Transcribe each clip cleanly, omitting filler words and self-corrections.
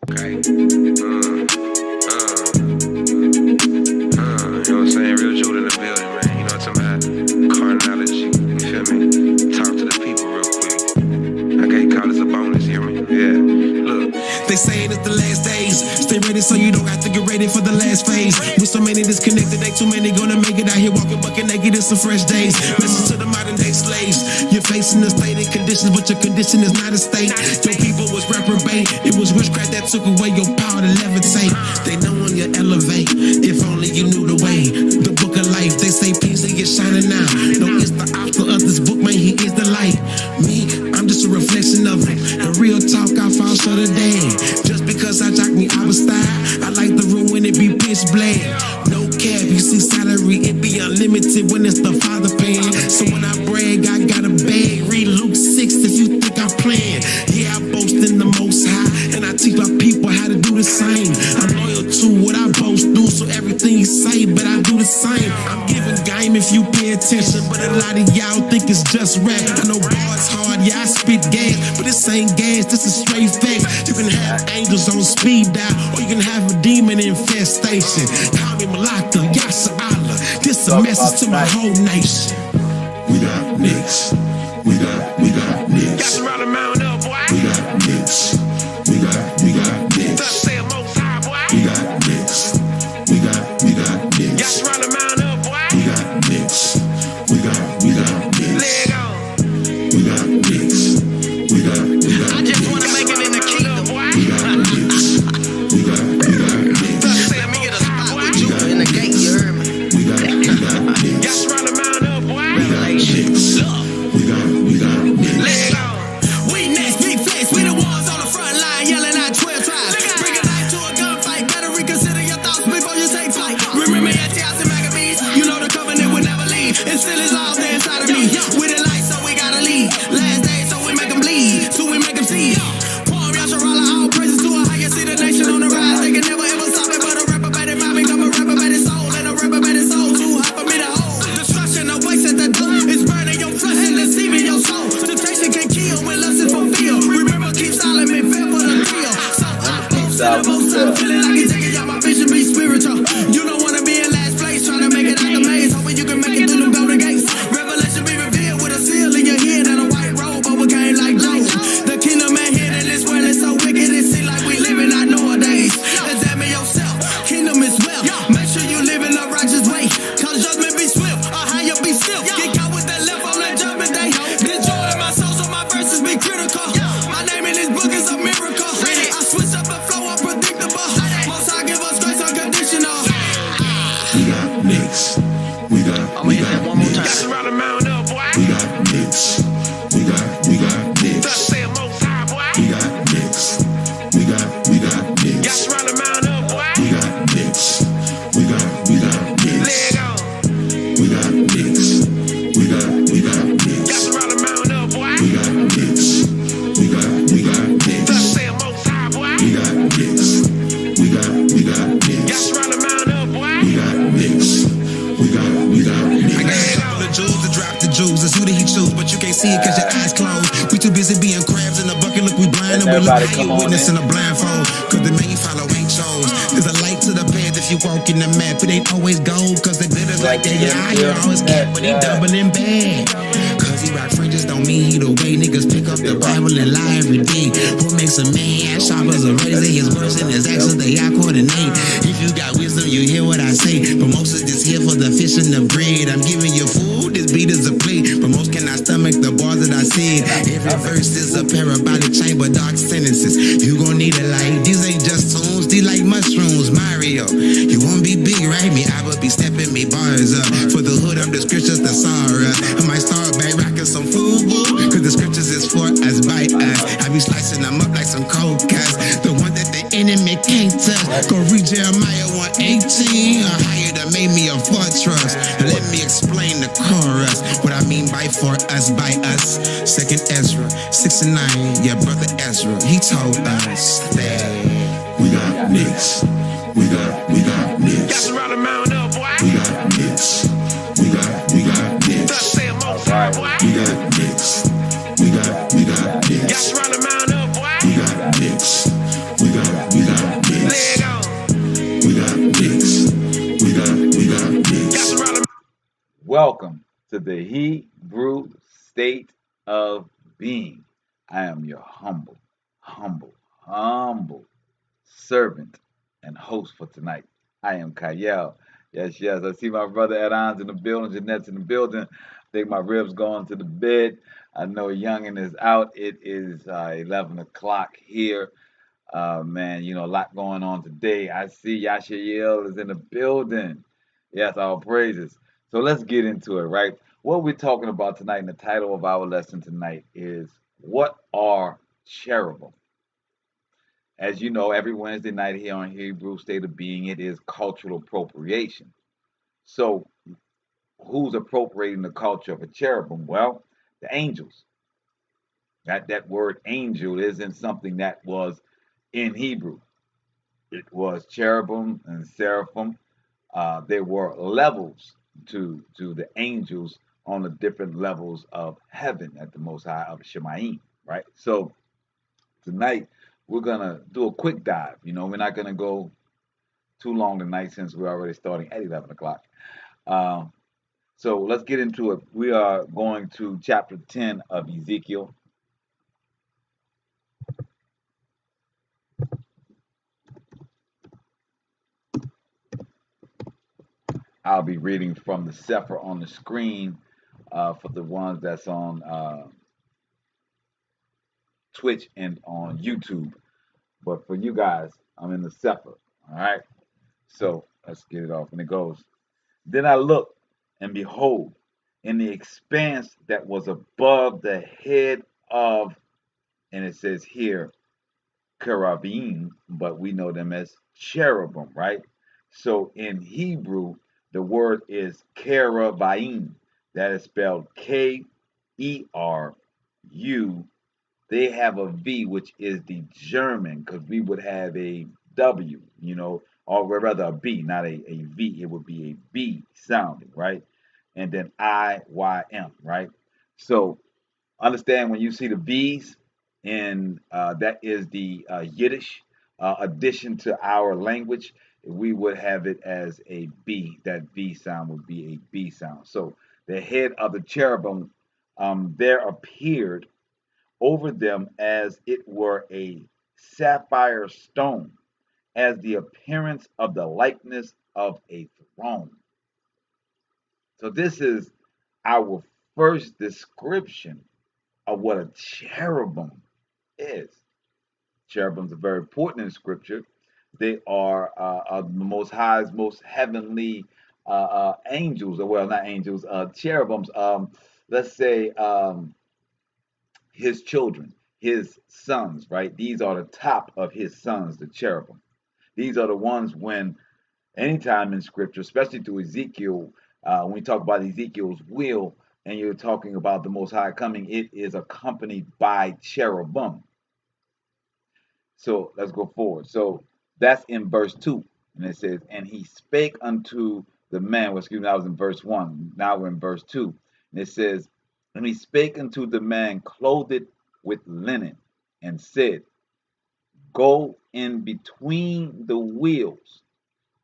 Okay. You know what I'm saying? Real Jude in the building, man. You know what I'm talking about? Carnology. You feel me? Talk to the people real quick. I gave callers a bonus, you hear me? Yeah. Look. They saying it's the last days. Stay ready so you don't have to get ready for the last phase. With so many disconnected, ain't too many gonna make it out here walking bucket naked. It's some fresh days. Message to the modern day slaves. You're facing the state and conditions, but your condition is not a state. Your people was reprobate. It was witchcraft that took away your power to levitate. They know when you elevate. If only you knew the way. The book of life. They say peace, it gets shining now. No, it's the author of this book, man. He is the light. Me, I'm just a reflection of it. The real talk, I fall short of day. Just because I jock me, I was style. I like the room when it be pitch black. No cap, you see salary, it be unlimited when it's the Father paying. So when I brag, I got a bag. Read Luke 6 if you think I'm playing. Yeah, I boast in the Most High, and I teach my people how to do the same. I'm loyal to what I boast do, so everything you say, but I do the same. I'm giving game if you pay attention, but a lot of y'all think it's just rap. I know bars hard, yeah, I spit gas, but this ain't gas, this is straight facts. You can have angels on speed dial, or you can have a demon infestation. Call me Malaka, Yasa Allah. This a message to my whole nation. We got Knicks. We got Knicks. Got to run the mound up, boy. We got Knicks. We got Knicks. Thus say most high, boy. We got Knicks. We got Knicks. Got to run the mound up, boy. We got Knicks. We got Knicks. Leg on. We got Knicks. We got I just want to make it in the kingdom, boy. We got Knicks. We got Knicks. Thus say let me get a spot with you in the gate, you heard me? We got Knicks. Got to run the mound up, boy. Revelation. We got Knicks. Leg on. We next, big flex, we the ones on the front line, yelling out 12 tribes. Bring a knife to a gunfight, better reconsider your thoughts before you take flight. Remember Antioch and Maccabees, you know the covenant would never leave. It still is all there inside of me. We the light, so we gotta lead. Last day, so we make them bleed, so we make them see. Pour Yasharala, all praises to a higher, see the nation on the rise. They can never ever stop it, but a reprobated mind become a reprobated soul, and a reprobated soul too hot for me to hold. Destruction awaits at the door, it's burning your flesh and deceiving your soul. Temptation can kill when lust is fulfilled. Remember, keep silent and fair for the real. So I boast in the most time, feeling like it's taking y'all, my vision be spiritual. You don't wanna be in last place, trying to make it out the maze, hoping you can make it through the golden gates. Revelation be revealed with a seal in your head and a white robe, overcame like Job. The kingdom ain't hid in this world, it's so wicked, it seems like we living our nowadays. Examine yourself, kingdom is wealth. Make sure you live in a righteous way, cause judgment be swift, or higher be still. Get caught with that left on that judgment day. This joy in my soul, so my verses be critical. My name in this book is a miracle. I switch up the flow, unpredictable. Most High give us grace unconditional. We got Knicks. We got one more time. Got to run the mound up, boy. We got Knicks. We got Thus Knicks. say most high, boy. We got Knicks. We got Got Knicks. to run the mound up, boy. We got Knicks. We got Knicks. Leg on. We got Knicks. We got Got Knicks. to run the mound up, boy. We got Knicks. We got Thus Knicks. say most high, boy. We got Knicks. We got Got Knicks. to run the mound up, boy. We got Knicks. We got I got Knicks. a couple of jewels to drop the jewels. It's who that he choose, but you can't see it cause your eyes closed. We too busy being crabs in the bucket. Look, we blind and we look like a witness in a blindfold. Cause the man you follow ain't chose. There's a light to the path if you walk in the map. It ain't always gold cause the glitters like that. Yeah, you always cat, but he doubling bad. Cause he rock fringes don't mean he the way niggas pick up the Bible and lie every day. What makes a man sharp as a razor? His words and his actions, they all coordinate. If you got wisdom, you hear what I say. But most of this here for the fish and the bread. I'm giving you food, this beat is a plate. But most cannot stomach the bars that I said. Every verse is a parabolic chamber, dark sentences. You gon' need a light. These ain't just tunes, these like mushrooms. Mario, you won't be big, right? Me, I will be stepping me bars up. For the hood, I'm the scriptures, the Sarah. I might start back rocking some food, cause the scriptures is for us, by us. I be slicing them up like some cold cuts. The one that the enemy can't touch. Go read Jeremiah 1:18. A higher that made me a fortress. Now let me explain the chorus. What I mean by for us, by us. Second Ezra 6:9. Yeah, brother Ezra, he told us that We got Knicks. We got Got Knicks. to run the mound up, boy. We got Knicks. We got Thus Knicks. say most high, boy. We got Knicks. We got Got Knicks. to run the mound up, boy. We got Knicks. We got welcome to the Hebrew state of being. I am your humble servant and host for tonight. I am Kayel. Yes, yes. I see my brother Adon's in the building, Jeanette's in the building. I think my ribs going to the bed. I know Youngin is out. It is 11 o'clock here. Man, a lot going on today. I see Yashael is in the building. Yes, all praises. So let's get into it, right? What we're talking about tonight, and the title of our lesson tonight is What Are Cherubim? As you know, every Wednesday night here on Hebrew State of Being, it is cultural appropriation. So who's appropriating the culture of a cherubim? Well, the angels. That word angel isn't something that was in Hebrew. It was cherubim and seraphim. There were levels to the angels on the different levels of heaven at the Most High of Shemaim, right? So tonight we're gonna do a quick dive. We're not gonna go too long tonight since we're already starting at 11 o'clock. So let's get into it. We are going to chapter 10 of Ezekiel. I'll be reading from the Sefer on the screen for the ones that's on Twitch and on YouTube. But for you guys, I'm in the Sefer. All right. So let's get it off. And it goes, Then I looked, and behold, in the expanse that was above the head of, and it says here, Cherubim, but we know them as cherubim, right? So in Hebrew, the word is Cherubim. That is spelled K-E-R-U. They have a V, which is the German, because we would have a W, or rather a B, not a V. It would be a B sounding, right? And then I-Y-M, right? So understand when you see the V's, and that is the Yiddish addition to our language, we would have it as a B. That V sound would be a B sound. So the head of the cherubim, there appeared over them as it were a sapphire stone, as the appearance of the likeness of a throne. So this is our first description of what a cherubim is. Cherubims are very important in Scripture. They are the Most High's most heavenly angels, or well, not angels, cherubims. Let's say his children, his sons, right? These are the top of his sons, the cherubim. These are the ones when anytime in Scripture, especially through Ezekiel, when we talk about Ezekiel's will, and you're talking about the Most High coming, it is accompanied by cherubim. So let's go forward. So that's in verse 2. And it says, And he spake unto the man, well, excuse me, that was in verse 1. Now we're in verse 2. And it says, And he spake unto the man clothed with linen, and said, Go in between the wheels,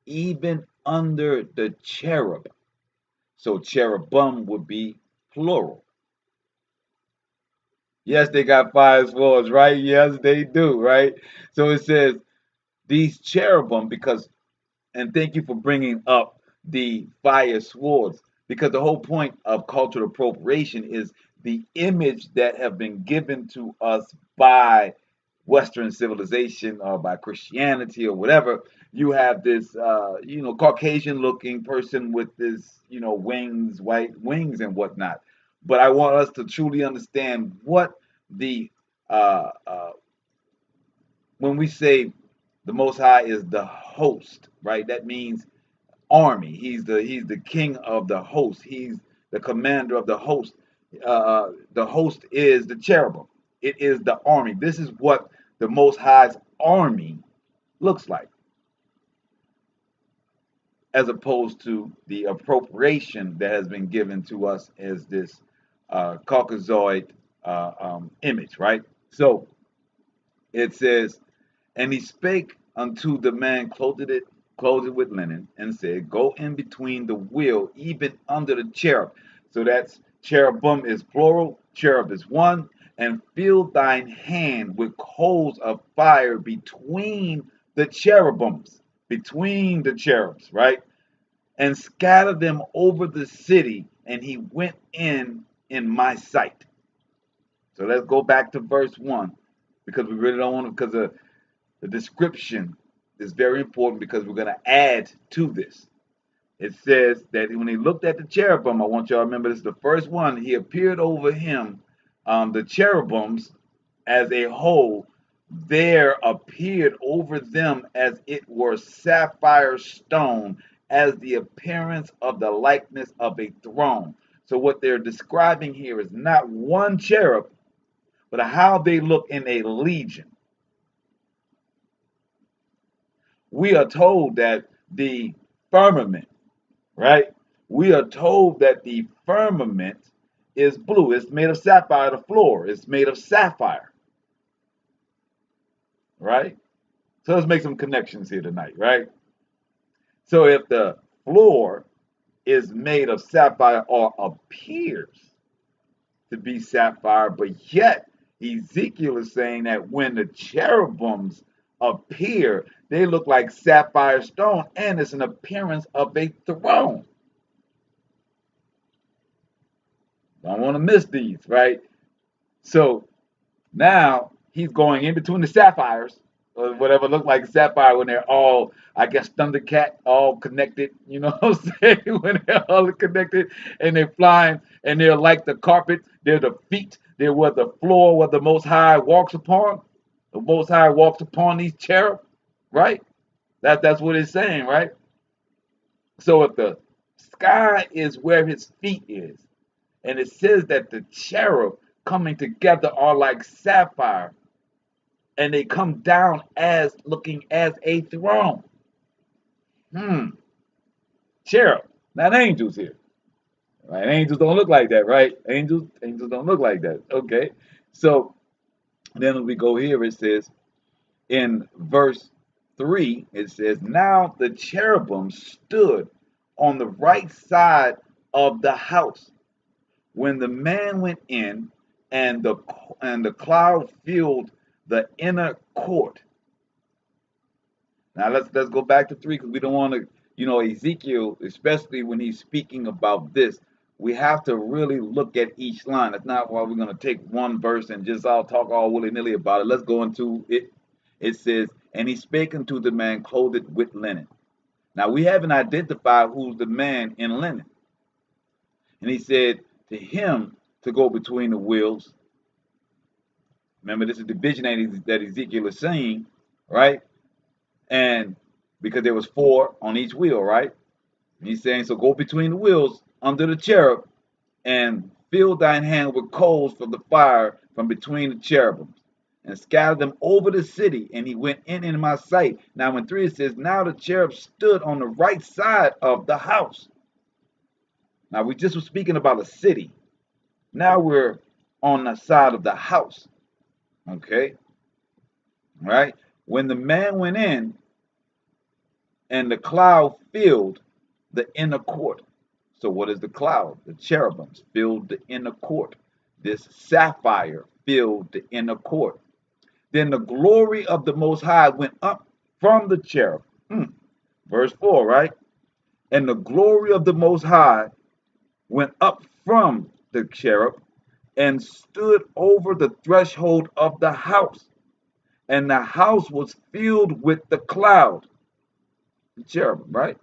even under the cherub. So cherubim would be plural. Yes, they got 5 swords, right? Yes, they do, right? So it says, these cherubim, because, and thank you for bringing up the fire swords, because the whole point of cultural appropriation is the image that have been given to us by Western civilization or by Christianity or whatever. You have this, Caucasian-looking person with this, wings, white wings and whatnot. But I want us to truly understand what the when we say the Most High is the host, right? That means army. He's the king of the host. He's the commander of the host. The host is the cherubim. It is the army. This is what the Most High's army looks like, as opposed to the appropriation that has been given to us as this Caucasoid image, right? So it says, And he spake unto the man clothed clothed it with linen, and said, Go in between the wheel, even under the cherub. So that's cherubim is plural, cherub is one, and fill thine hand with coals of fire between the cherubims, between the cherubs, right? And scatter them over the city, and he went in my sight. So let's go back to verse 1 because we really don't want to, because the description is very important because we're going to add to this. It says that when he looked at the cherubim, I want y'all to remember this is the first one, he appeared over him, the cherubims as a whole, there appeared over them as it were sapphire stone, as the appearance of the likeness of a throne. So what they're describing here is not one cherub, but how they look in a legion. We are told that the firmament, right? We are told that the firmament is blue. It's made of sapphire. The floor is made of sapphire, right? So let's make some connections here tonight, right? So if the floor is made of sapphire or appears to be sapphire, but yet Ezekiel is saying that when the cherubims appear, they look like sapphire stone, and it's an appearance of a throne. Don't want to miss these, right? So now he's going in between the sapphires, or whatever look like sapphire when they're all, I guess, Thundercat, all connected, you know what I'm saying? When they're all connected and they're flying and they're like the carpet, they're the feet, they're what the floor, what the Most High walks upon. The Most High walks upon these cherub, right? That's what it's saying, right? So if the sky is where his feet is, and it says that the cherub coming together are like sapphire, and they come down as looking as a throne. Cherub, not angels here. Right? Angels don't look like that, right? Angels don't look like that. Okay. So then when we go here, it says in verse 3, it says, Now the cherubim stood on the right side of the house when the man went in, and the cloud filled the inner court. Now let's go back to 3 because we don't want to, Ezekiel, especially when he's speaking about this, we have to really look at each line. That's not why we're going to take one verse and just all talk all willy-nilly about it. Let's go into it. It says, And he spake unto the man clothed with linen. Now we haven't identified who's the man in linen. And he said to him to go between the wheels. Remember, this is the vision that Ezekiel is saying, right? And because there was 4 on each wheel, right? And he's saying, so go between the wheels under the cherub and fill thine hand with coals from the fire from between the cherubims and scatter them over the city. And he went in my sight. Now in 3 it says, Now the cherub stood on the right side of the house. Now we just were speaking about a city. Now we're on the side of the house. Okay? Right? When the man went in, and the cloud filled the inner court. So what is the cloud? The cherubims filled the inner court. This sapphire filled the inner court. Then the glory of the Most High went up from the cherub. Verse 4, right? And the glory of the Most High went up from the cherub and stood over the threshold of the house. And the house was filled with the cloud. The cherubim, right?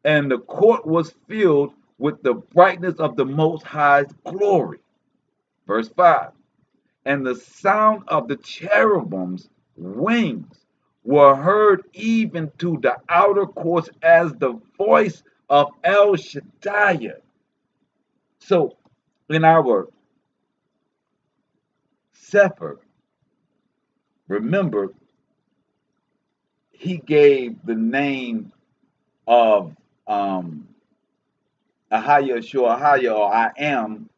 And the court was filled with the brightness of the Most High's glory. Verse 5. And the sound of the cherubim's wings were heard even to the outer courts as the voice of El Shaddai. So in our Sefer, remember, he gave the name of Ahaya Shua Ahaya, or I am,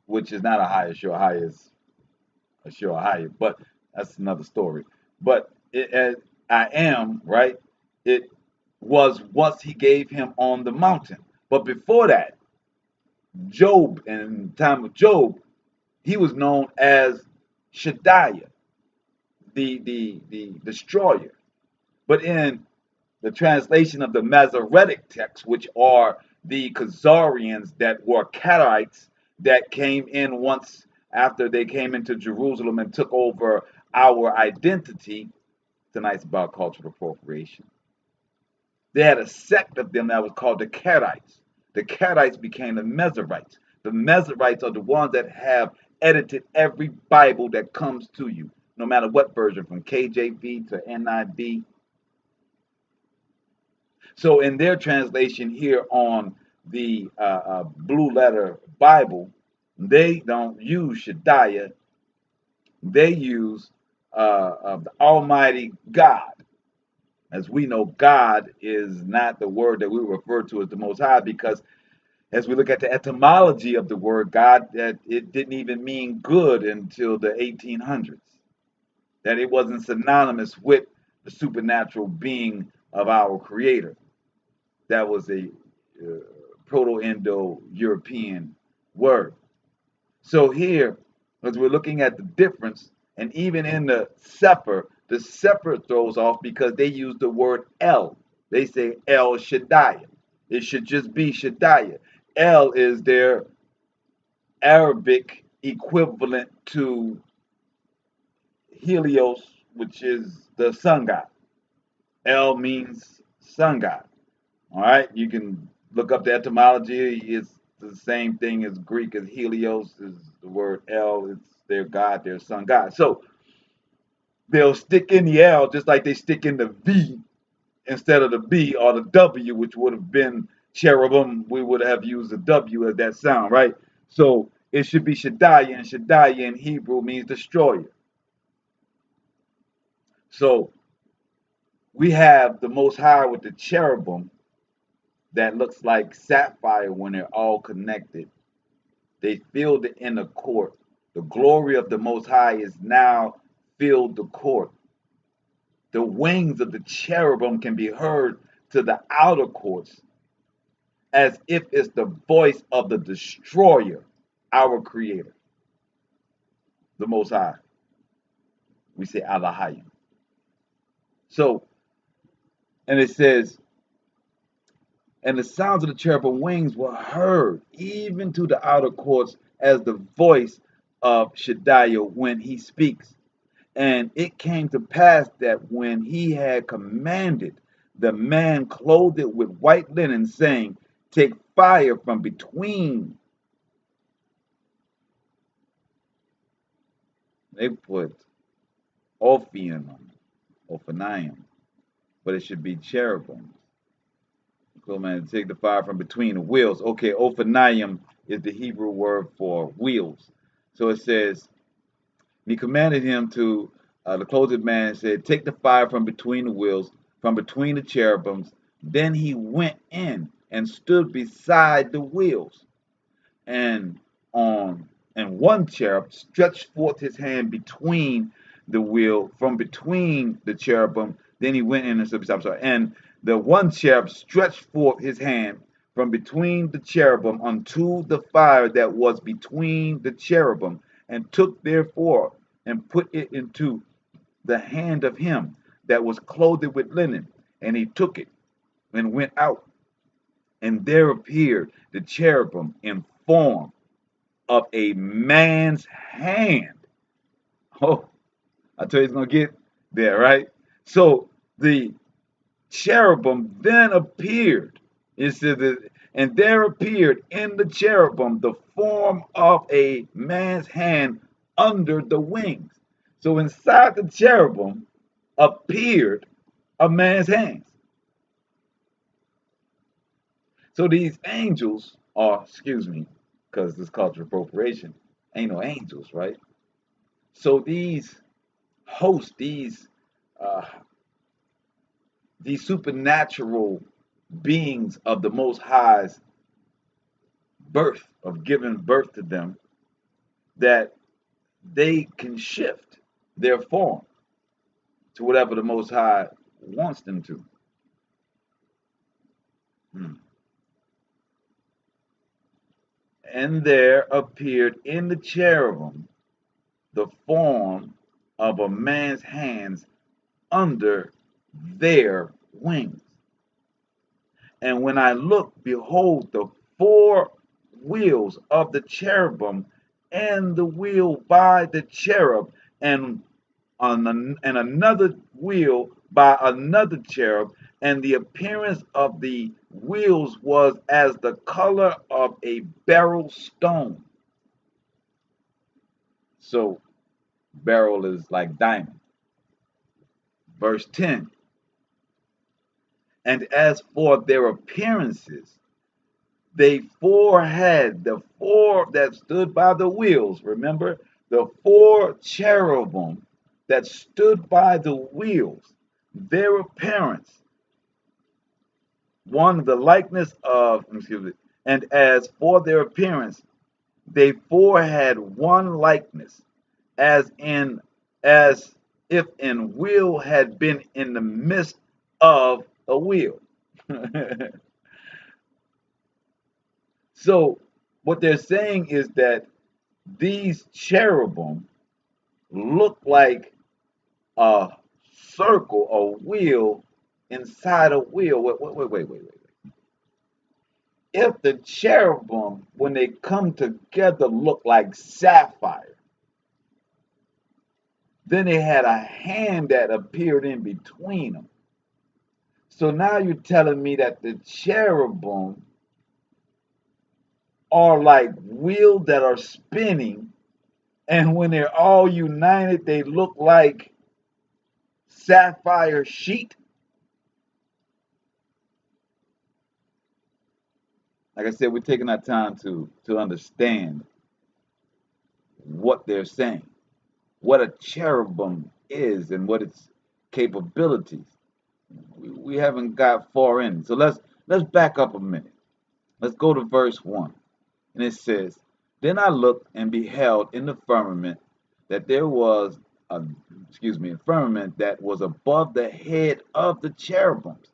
which is not Ahaya Shua Ahaya, is Shua Ahaya, but that's another story. But I am, right? It was once he gave him on the mountain. But before that, Job, in the time of Job, he was known as Shaddai, the destroyer. But in the translation of the Masoretic text, which are the Khazarians that were Karaites that came in once after they came into Jerusalem and took over our identity. Tonight's about cultural appropriation. They had a sect of them that was called the Karaites. The Karaites became the Masoretes. The Masoretes are the ones that have edited every Bible that comes to you, no matter what version, from KJV to NIV. So in their translation here on the Blue Letter Bible, they don't use Shaddai. They use the Almighty God. As we know, God is not the word that we refer to as the Most High, because as we look at the etymology of the word God, that it didn't even mean good until the 1800s. That it wasn't synonymous with the supernatural being of our Creator. That was a Proto-Indo-European word. So here, as we're looking at the difference, and even in the Sefer throws off because they use the word El. They say El Shaddai. It should just be Shaddai. El is their Arabic equivalent to Helios, which is the sun god. El means sun god. All right, you can look up the etymology. It's the same thing as Greek as Helios is the word El. It's their god, their sun god. So they'll stick in the L just like they stick in the V instead of the B or the W, which would have been cherubim. We would have used the W as that sound, right? So it should be Shaddai, and Shaddai in Hebrew means destroyer. So we have the Most High with the cherubim that looks like sapphire when they're all connected. They fill the inner court. The glory of the Most High is now filled the court. The wings of the cherubim can be heard to the outer courts as if it's the voice of the destroyer, our creator, the Most High. We say Allahayim. So, and it says, and the sounds of the cherubim wings were heard even to the outer courts as the voice of Shaddai when he speaks. And it came to pass that when he had commanded the man clothed with white linen, saying, take fire from between. They put Ophion on it, Ophanium, but it should be cherubim. So man, take the fire from between the wheels. Okay, Ophanium is the Hebrew word for wheels. So it says, and he commanded him to, the clothed man said, take the fire from between the wheels, from between the cherubims. Then he went in and stood beside the wheels. And one cherub stretched forth his hand between the wheel, from between the cherubim. Then he went in and stood beside. And the one cherub stretched forth his hand from between the cherubim unto the fire that was between the cherubim, and took therefore and put it into the hand of him that was clothed with linen. And he took it and went out. And there appeared the cherubim in form of a man's hand. Oh, I tell you, it's going to get there, right? So the cherubim then appeared. It says that, and there appeared in the cherubim the form of a man's hand under the wings. So inside the cherubim appeared a man's hands. So these angels are, excuse me, because this cultural appropriation, ain't no angels, right? So these hosts, these supernatural beings of the Most High's birth, of giving birth to them, that they can shift their form to whatever the Most High wants them to. Hmm. And there appeared in the cherubim the form of a man's hands under their wings. And when I looked, behold, the four wheels of the cherubim, and the wheel by the cherub, and and another wheel by another cherub, and the appearance of the wheels was as the color of a beryl stone. So beryl is like diamond. Verse 10. And as for their appearances, they four had the four that stood by the wheels. Remember, the four cherubim that stood by the wheels, their appearance, one the likeness of, excuse me, and as for their appearance, they four had one likeness, as if in wheel had been in the midst of a wheel. So what they're saying is that these cherubim look like a circle, a wheel inside a wheel. Wait. If the cherubim, when they come together, look like sapphire, then they had a hand that appeared in between them. So now you're telling me that the cherubim are like wheels that are spinning, and when they're all united, they look like sapphire sheet. Like I said, we're taking our time to understand what they're saying, what a cherubim is, and what its capabilities. We haven't got far in, so let's back up a minute. Let's go to verse 1, and it says, "Then I looked and beheld in the firmament that there was a firmament that was above the head of the cherubims."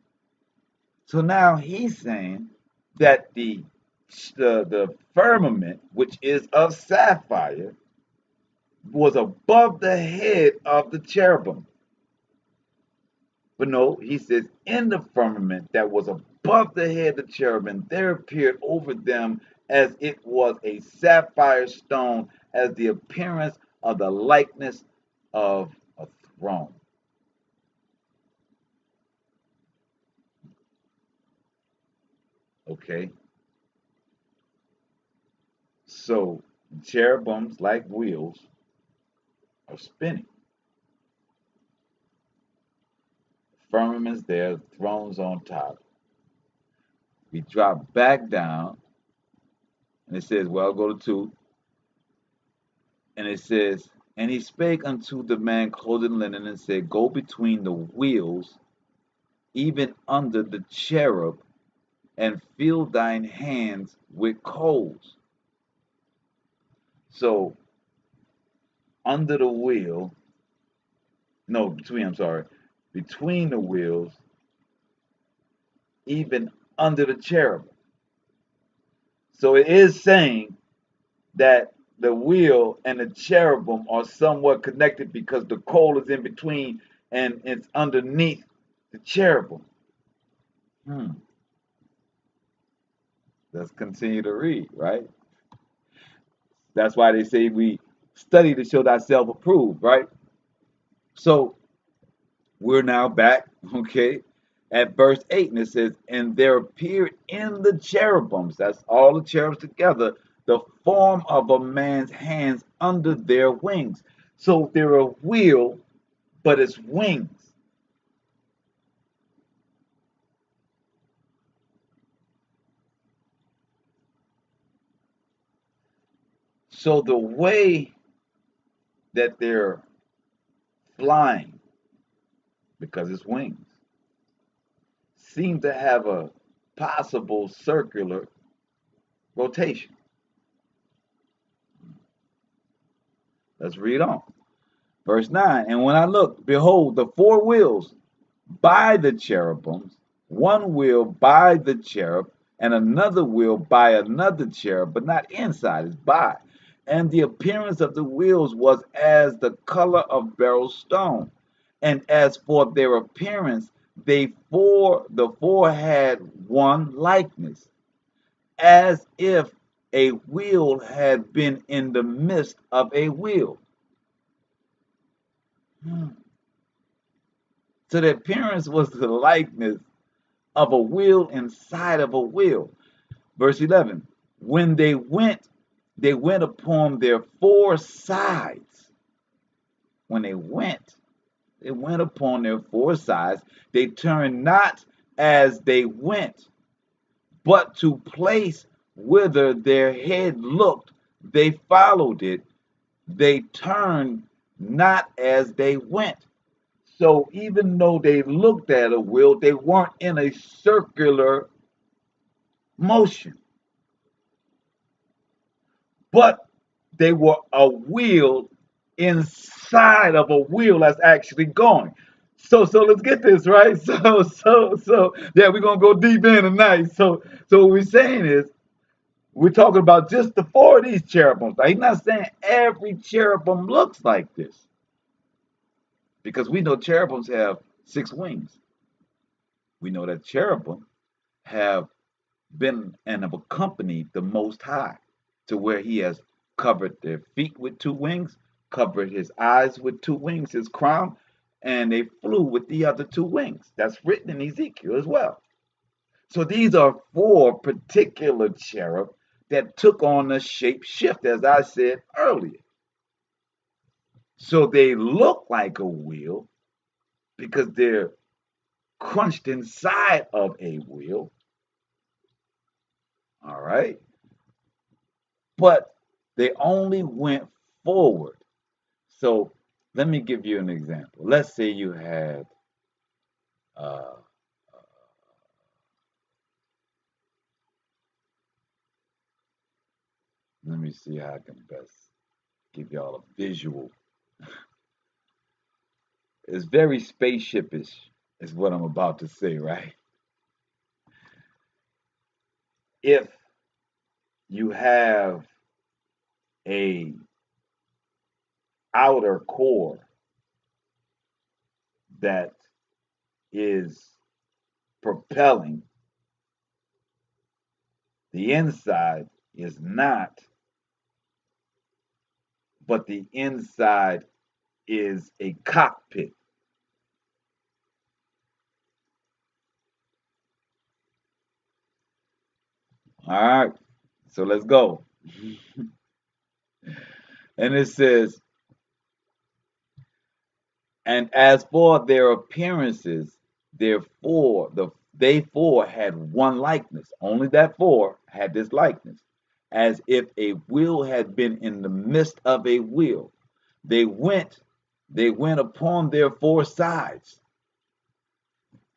So now he's saying that the firmament, which is of sapphire, was above the head of the cherubim. But no, he says, in the firmament that was above the head of the cherubim, there appeared over them as it was a sapphire stone, as the appearance of the likeness of a throne. Okay, so cherubims, like wheels, are spinning. Firmaments there, thrones on top. We drop back down, and it says, well, go to 2, and it says, "And he spake unto the man clothed in linen, and said, Go between the wheels, even under the cherub, and fill thine hands with coals." So, under the wheel, no, between the wheels, even under the cherub. So it is saying that the wheel and the cherubim are somewhat connected because the coal is in between and it's underneath the cherubim. Let's continue to read, right? That's why they say we study to show thyself approved, right? So we're now back, okay, at verse 8, and it says, "And there appeared in the cherubims," that's all the cherubs together, "the form of a man's hands under their wings." So they're a wheel, but it's wings. So the way that they're flying, because it's wings, seem to have a possible circular rotation. Let's read on. Verse 9, "And when I looked, behold, the four wheels by the cherubims, one wheel by the cherub, and another wheel by another cherub, but not inside, it's by. And the appearance of the wheels was as the color of beryl stone. And as for their appearance, the four had one likeness, as if a wheel had been in the midst of a wheel. So the appearance was the likeness of a wheel inside of a wheel. Verse 11, when they went upon their four sides. When they went upon their four sides. They turned not as they went, but to place whither their head looked, they followed it. They turned not as they went. So even though they looked at a wheel, they weren't in a circular motion, but they were a wheel inside of a wheel that's actually going. So let's get this right. So yeah, we're gonna go deep in tonight. So what we're saying is we're talking about just the four of these cherubims. Now, he's not saying every cherubim looks like this, because we know cherubims have 6 wings. We know that cherubim have been and have accompanied the Most High to where he has covered their feet with 2 wings, covered his eyes with 2 wings, his crown, and they flew with the other 2 wings. That's written in Ezekiel as well. So these are 4 particular cherub that took on a shape shift, as I said earlier. So they look like a wheel because they're crunched inside of a wheel. All right. But they only went forward. So let me give you an example. Let's say you had let me see how I can best give y'all a visual. It's very spaceshipish, is what I'm about to say, right? If you have a outer core that is propelling, the inside is not, but the inside is a cockpit. All right, so let's go. And it says, and as for their appearances, therefore they 4 had one likeness. Only that 4 had this likeness, as if a wheel had been in the midst of a wheel. They went upon their 4 sides.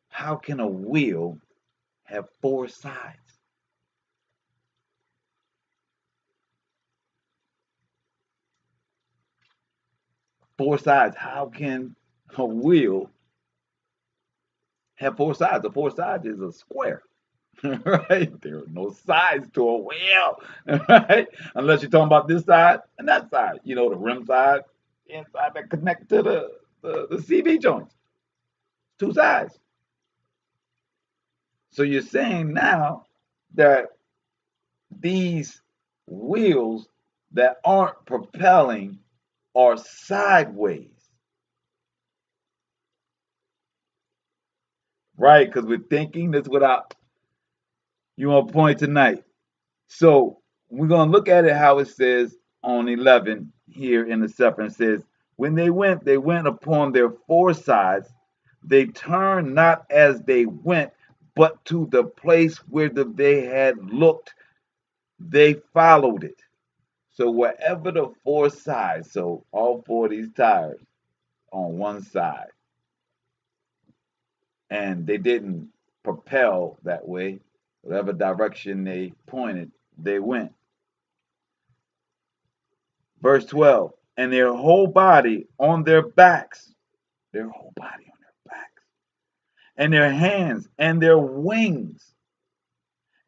How can a wheel have 4 sides? Four sides. How can a wheel have 4 sides? The 4 sides is a square, right? There are no sides to a wheel, right? Unless you're talking about this side and that side. You know, the rim side, the inside that connect to the CV joints. 2 sides. So you're saying now that these wheels that aren't propelling are sideways, right? Because we're thinking this without you on point tonight. So we're going to look at it how it says on 11 here in the Sefer. It says, when they went upon their 4 sides. They turned not as they went, but to the place where they had looked, they followed it. So wherever the 4 sides, so all 4 of these tires on one side, and they didn't propel that way, whatever direction they pointed, they went. Verse 12, and their whole body on their backs, and their hands, and their wings,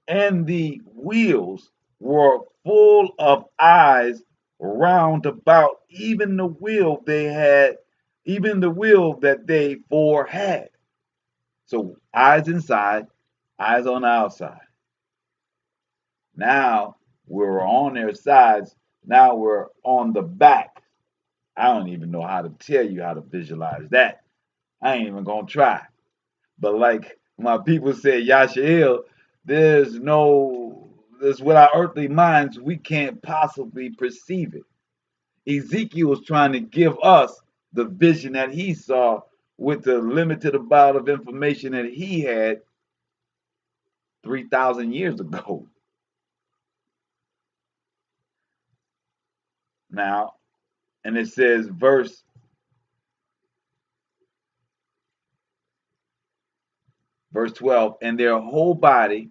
and the wheels were full of eyes round about, even the wheel that they four had. So eyes inside, eyes on the outside. Now we're on their sides. Now we're on the back. I don't even know how to tell you how to visualize that. I ain't even gonna try. But like my people say, Yashael, there's with our earthly minds, we can't possibly perceive it. Ezekiel was trying to give us the vision that he saw with the limited amount of information that he had 3,000 years ago. Now, and it says, verse 12, and their whole body,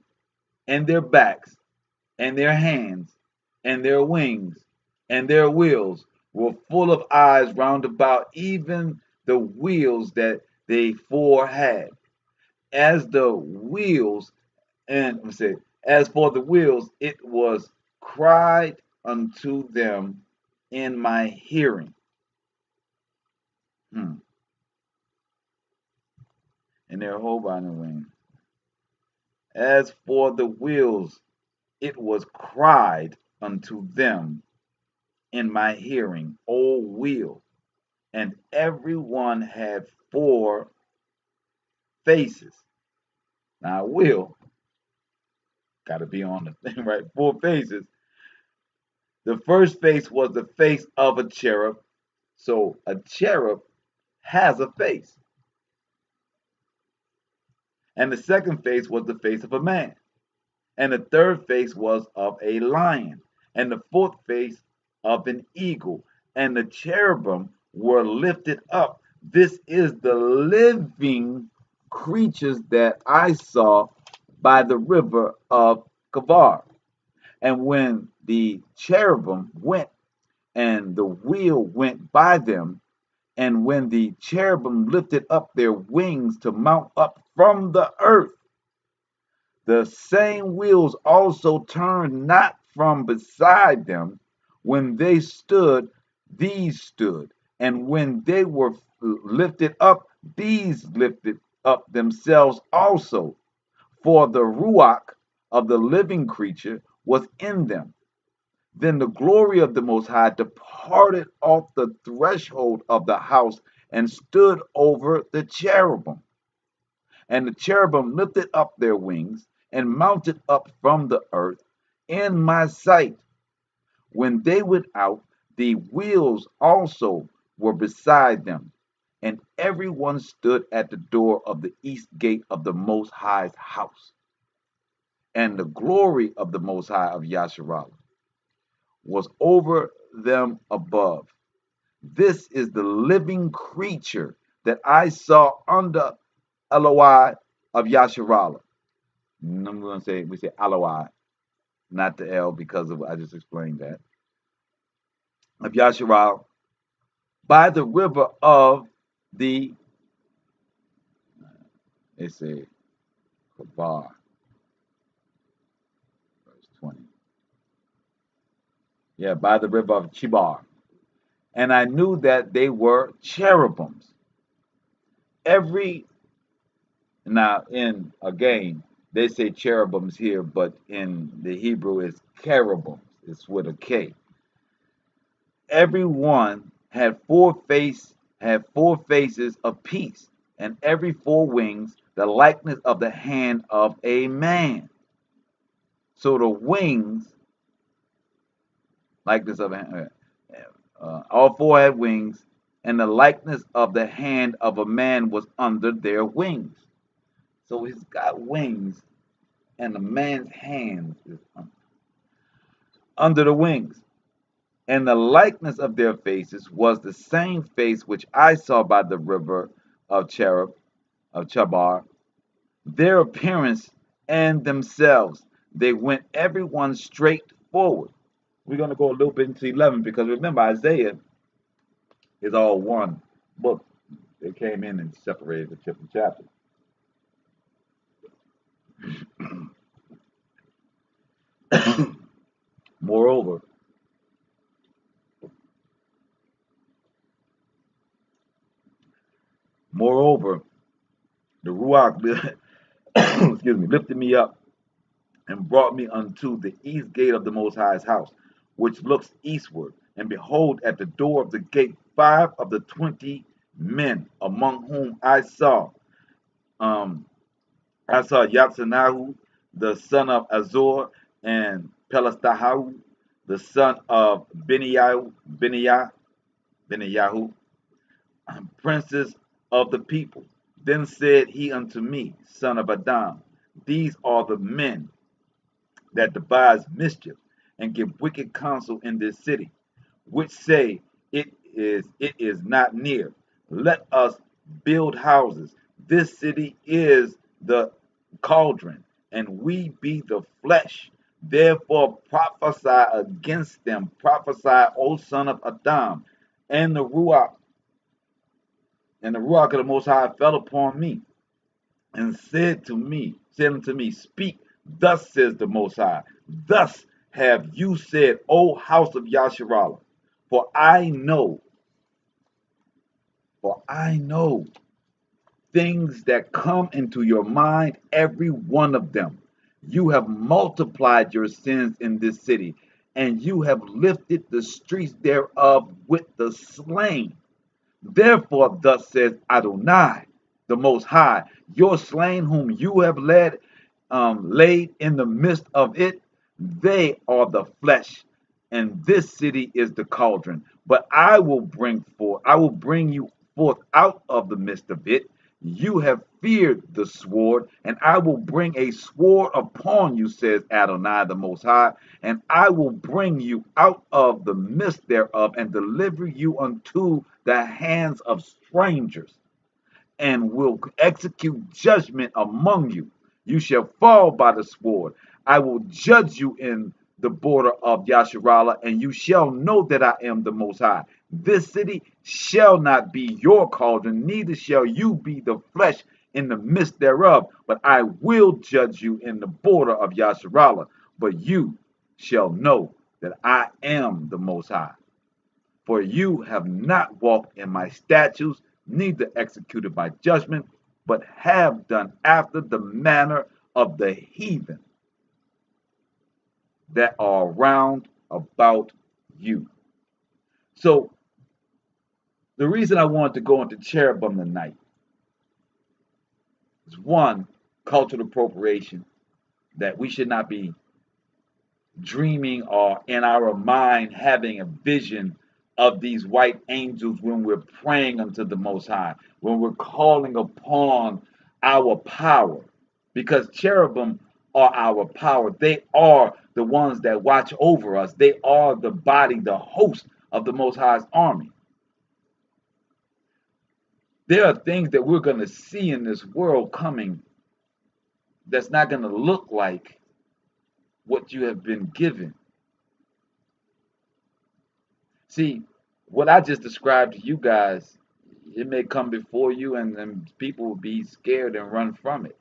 and their backs, and their hands, and their wings, and their wheels were full of eyes round about, even the wheels that they four had. As the wheels, and let me say, as for the wheels, it was cried unto them in my hearing. And their whole body and wings. As for the wheels, it was cried unto them in my hearing, O wheel, and every one had four faces. Now, wheel got to be on the thing, right? Four faces. The first face was the face of a cherub. So a cherub has a face. And the second face was the face of a man. And the third face was of a lion. And the fourth face of an eagle. And the cherubim were lifted up. This is the living creatures that I saw by the river of Kavar. And when the cherubim went, and the wheel went by them, and when the cherubim lifted up their wings to mount up from the earth, the same wheels also turned not from beside them. When they stood, these stood. And when they were lifted up, these lifted up themselves also. For the ruach of the living creature was in them. Then the glory of the Most High departed off the threshold of the house and stood over the cherubim. And the cherubim lifted up their wings and mounted up from the earth in my sight. When they went out, the wheels also were beside them, and every one stood at the door of the east gate of the Most High's house. And the glory of the Most High of Yasharallah was over them above. This is the living creature that I saw under Eloi of Yasharallah. I'm going to say, we say Eloi, not the L, because of I just explained that. Of Yasharallah, by the river of the, they say, Kabar, verse 20. Yeah, by the river of Chibar. And I knew that they were cherubims. Now, again, they say cherubims here, but in the Hebrew it's cherubims. It's with a K. Every one had four faces apiece, and every four wings the likeness of the hand of a man. So the wings, likeness of a hand, all four had wings, and the likeness of the hand of a man was under their wings. So he's got wings, and the man's hand is under the wings. And the likeness of their faces was the same face which I saw by the river of Chabar. Their appearance and themselves, they went every one straight forward. We're going to go a little bit into 11, because remember, Isaiah is all one book. They came in and separated the different chapters. Moreover, the Ruach excuse me, lifted me up and brought me unto the east gate of the Most High's house, which looks eastward. And behold, at the door of the gate, 5 of the 20 men, among whom I saw Yatsanahu, the son of Azor, and Pelastahu, the son of Beniyahu, princes of the people. Then said he unto me, Son of Adam, these are the men that devise mischief and give wicked counsel in this city, which say it is not near. Let us build houses. This city is the cauldron, and we be the flesh. Therefore prophesy against them. Prophesy, O son of Adam. And the Ruach of the Most High fell upon me, and said unto me, Speak, thus says the Most High. Thus have you said, O house of Yasharallah, for I know things that come into your mind, every one of them. You have multiplied your sins in this city, and you have lifted the streets thereof with the slain. Therefore, thus says Adonai, the Most High, your slain whom you have laid in the midst of it, they are the flesh, and this city is the cauldron. But I will bring you forth out of the midst of it. You have feared the sword, and I will bring a sword upon you, says Adonai the Most High, and I will bring you out of the midst thereof, and deliver you unto the hands of strangers, and will execute judgment among you. You shall fall by the sword. I will judge you in the border of Yasharallah, and you shall know that I am the Most High. This city shall not be your cauldron, neither shall you be the flesh in the midst thereof, but I will judge you in the border of Yasharallah. But you shall know that I am the Most High. For you have not walked in my statutes, neither executed my judgment, but have done after the manner of the heathen that are round about you. So the reason I wanted to go into cherubim tonight is, one, cultural appropriation, that we should not be dreaming or in our mind having a vision of these white angels when we're praying unto the Most High, when we're calling upon our power, because cherubim are our power. They are the ones that watch over us. They are the body, the host of the Most High's army. There are things that we're going to see in this world coming that's not going to look like what you have been given. See, what I just described to you guys, it may come before you, and people will be scared and run from it.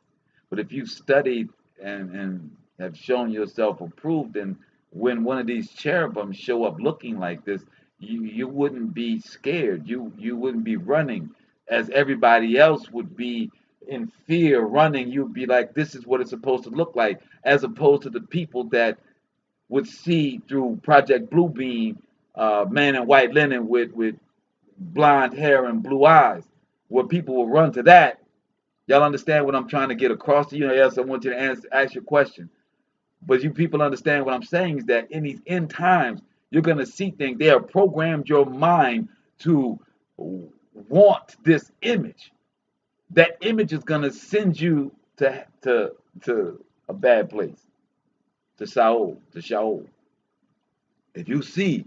But if you studied and have shown yourself approved, and when one of these cherubim show up looking like this, you wouldn't be scared. You wouldn't be running as everybody else would be in fear running. You'd be like, this is what it's supposed to look like, as opposed to the people that would see through Project Bluebeam, man in white linen with blonde hair and blue eyes, where people will run to that. Y'all understand what I'm trying to get across to you? Yes, I want you to ask your question. But you people understand what I'm saying is that in these end times, you're going to see things. They have programmed your mind to want this image. That image is going to send you to a bad place, to Sheol. If you see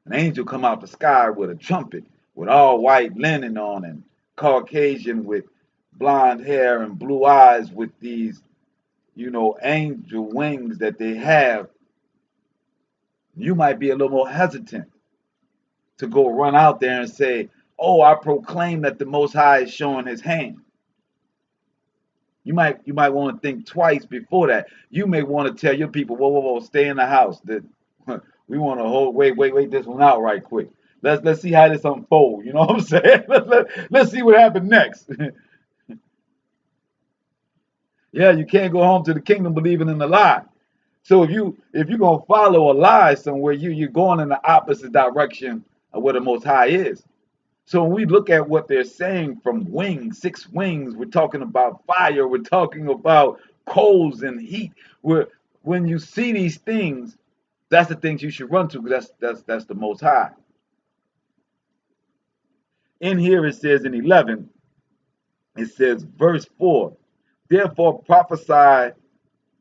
an angel come out the sky with a trumpet, with all white linen on, and Caucasian with blonde hair and blue eyes, with these, angel wings that they have, you might be a little more hesitant to go run out there and say, oh, I proclaim that the Most High is showing his hand. You might want to think twice before that. You may want to tell your people, whoa, stay in the house. That we want to wait this one out right quick. Let's see how this unfolds. You know what I'm saying? Let's see what happens next. Yeah, you can't go home to the kingdom believing in a lie. So if you're gonna follow a lie somewhere, you're going in the opposite direction of where the Most High is. So when we look at what they're saying from wings, 6 wings, we're talking about fire, we're talking about coals and heat. When you see these things, that's the things you should run to, because that's the Most High. In here it says in 11, it says verse 4, therefore prophesy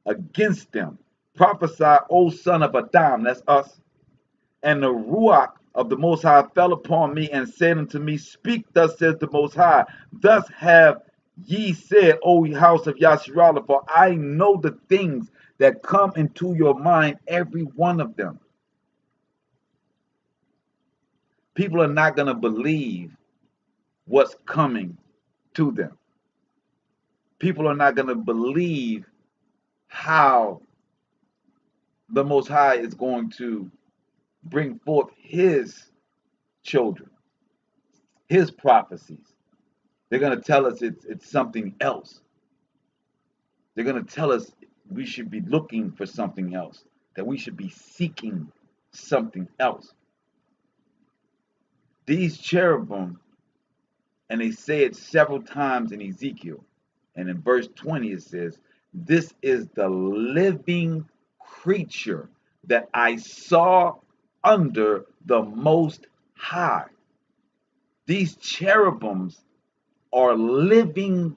against them. Prophesy, O son of Adam, that's us. And the Ruach of the Most High fell upon me and said unto me, speak, thus says the Most High. Thus have ye said, O house of Yasharallah, for I know the things that come into your mind, every one of them. People are not going to believe what's coming to them. People are not going to believe how the Most High is going to bring forth his children, his prophecies. They're going to tell us it's something else. They're going to tell us we should be looking for something else, that we should be seeking something else. These cherubim, and they say it several times in Ezekiel, and in verse 20 it says, this is the living creature that I saw under the Most High. These cherubims are living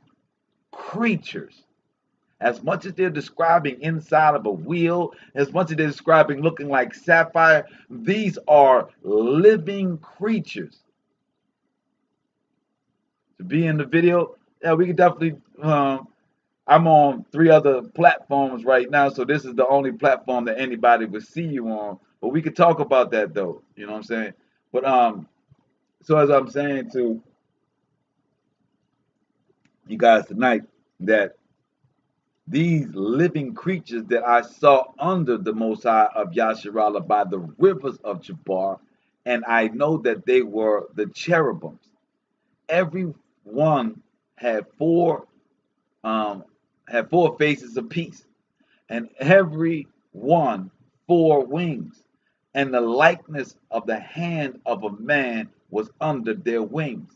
creatures. As much as they're describing inside of a wheel, as much as they're describing looking like sapphire, these are living creatures. To be in the video, yeah, we can definitely. I'm on 3 other platforms right now, so this is the only platform that anybody would see you on. But we could talk about that though. You know what I'm saying? But so as I'm saying to you guys tonight, that these living creatures that I saw under the Most High of Yasharallah by the rivers of Jabbar, and I know that they were the cherubims. Every one had 4 faces apiece, and every one 4 wings, and the likeness of the hand of a man was under their wings,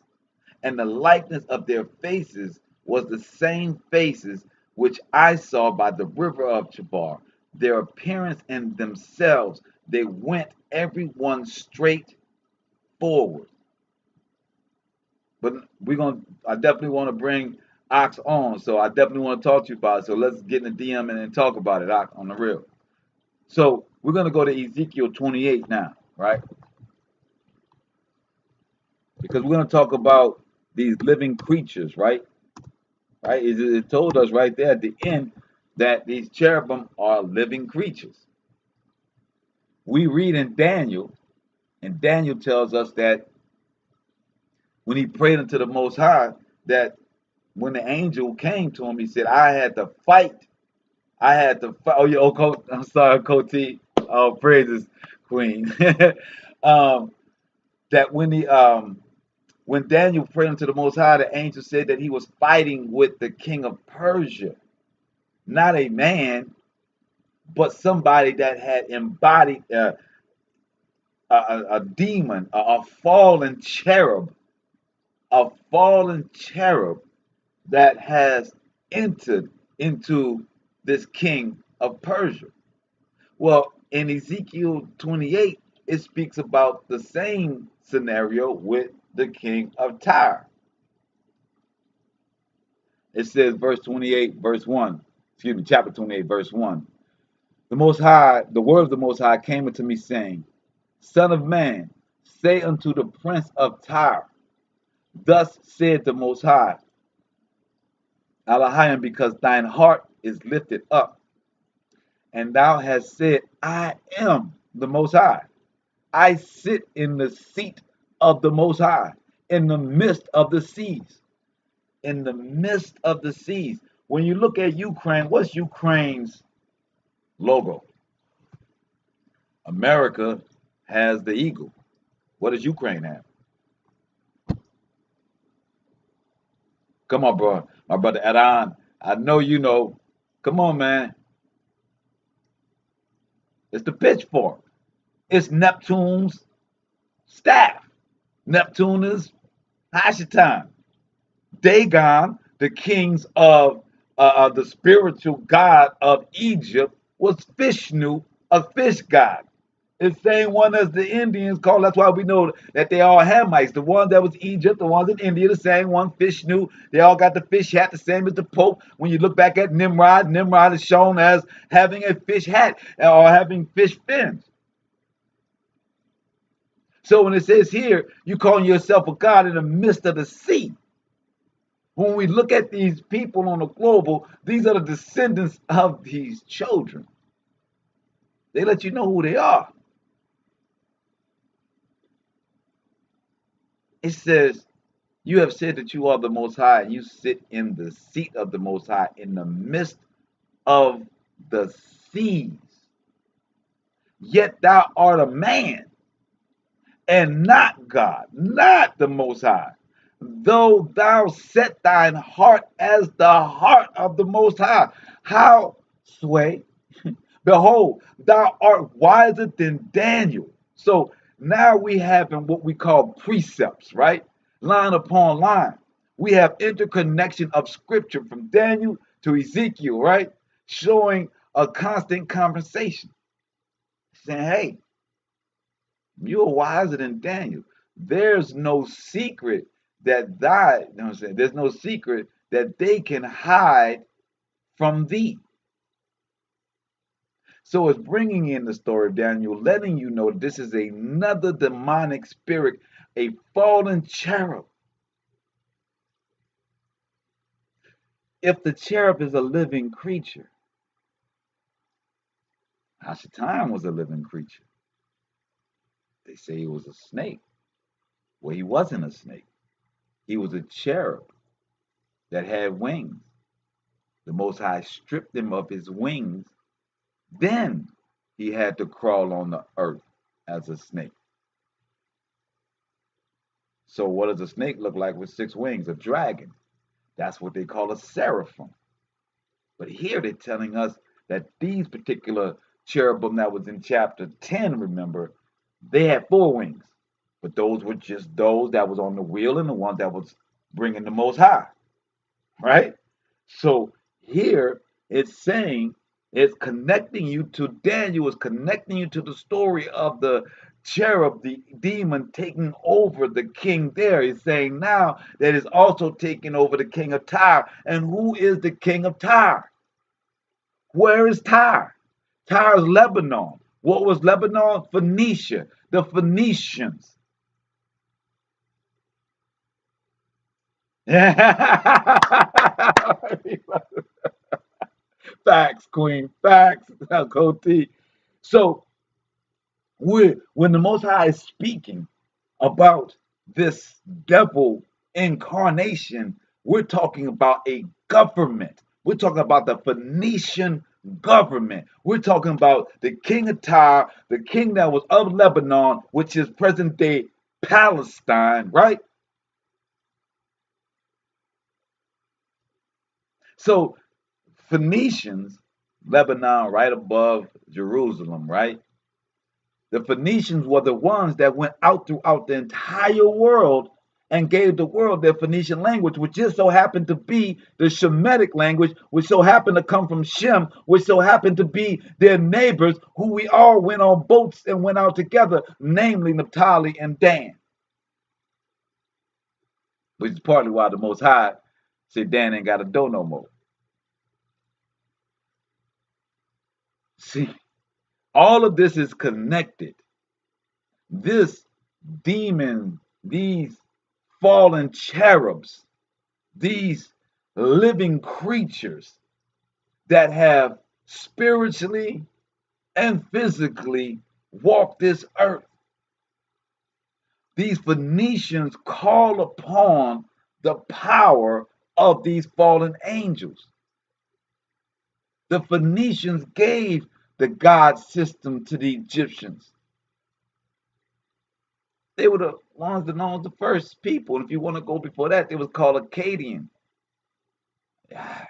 and the likeness of their faces was the same faces which I saw by the river of Jabbar. Their appearance and themselves, they went every one straight forward. But I definitely want to bring Ox on, so I definitely want to talk to you about it. So let's get in the DM and talk about it, Ox, on the real. So we're going to go to Ezekiel 28 now, right? Because we're going to talk about these living creatures, right? Right? It told us right there at the end that these cherubim are living creatures. We read in Daniel, and Daniel tells us that when he prayed unto the Most High, that when the angel came to him, he said, I had to fight. Oh, yeah, I'm sorry, Koti. Oh, praises, Queen. That when Daniel prayed unto the Most High, the angel said that he was fighting with the king of Persia. Not a man, but somebody that had embodied a demon, a fallen cherub that has entered into this king of Persia. Well, in Ezekiel 28, it speaks about the same scenario with the king of Tyre. It says, verse 28, verse 1, chapter 28, verse 1. The word of the Most High came unto me, saying, Son of man, say unto the prince of Tyre, thus said the Most High, Elohim, because thine heart is lifted up, and thou hast said, I am the Most High. I sit in the seat of the Most High, in the midst of the seas. In the midst of the seas. When you look at Ukraine, what's Ukraine's logo? America has the eagle. What does Ukraine have? Come on, bro. My brother Adon. I know you know. Come on, man. It's the pitchfork. It's Neptune's staff. Neptune is Hashatan. Dagon, the kings of the spiritual god of Egypt, was Vishnu, a fish god. It's the same one as the Indians call. That's why we know that they all Hamites. The one that was Egypt, the ones in India, the same one, Vishnu. They all got the fish hat, the same as the Pope. When you look back at Nimrod, Nimrod is shown as having a fish hat or having fish fins. So when it says here, you calling yourself a god in the midst of the sea. When we look at these people on the global, these are the descendants of these children. They let you know who they are. It says, you have said that you are the Most High, and you sit in the seat of the Most High in the midst of the seas. Yet thou art a man, and not God, not the Most High. Though thou set thine heart as the heart of the Most High. How, sway? Behold, thou art wiser than Daniel. So now we have in what we call precepts, right? Line upon line. We have interconnection of scripture from Daniel to Ezekiel, right? Showing a constant conversation. Saying, hey, you're wiser than Daniel. There's no secret that you know what I'm saying? There's no secret that they can hide from thee. So it's bringing in the story of Daniel, letting you know this is another demonic spirit, a fallen cherub. If the cherub is a living creature, Hashatan was a living creature. They say he was a snake. Well, he wasn't a snake. He was a cherub that had wings. The Most High stripped him of his wings. Then he had to crawl on the earth as a snake. So what does a snake look like with 6 wings? A dragon. That's what they call a seraphim. But here they're telling us that these particular cherubim that was in chapter 10, remember, they had 4 wings. But those were just those that was on the wheel and the one that was bringing the Most High. Right? So here it's saying, it's connecting you to Daniel, it's connecting you to the story of the cherub, the demon taking over the king there. He's saying now that is also taking over the king of Tyre. And who is the king of Tyre? Where is Tyre? Tyre is Lebanon. What was Lebanon? Phoenicia, the Phoenicians. Facts, Queen. Facts. Coty. So when the Most High is speaking about this devil incarnation, we're talking about a government. We're talking about the Phoenician government. We're talking about the king of Tyre, the king that was of Lebanon, which is present day Palestine, right? So Phoenicians, Lebanon, right above Jerusalem, right? The Phoenicians were the ones that went out throughout the entire world and gave the world their Phoenician language, which just so happened to be the Shemitic language, which so happened to come from Shem, which so happened to be their neighbors, who we all went on boats and went out together, namely Naphtali and Dan. Which is partly why the Most High said Dan ain't got a dough no more. See, all of this is connected. This demon, these fallen cherubs, these living creatures that have spiritually and physically walked this earth. These Phoenicians call upon the power of these fallen angels. The Phoenicians gave the God system to the Egyptians. They were the ones that known the first people. And if you want to go before that, they was called Akkadian. Yeah.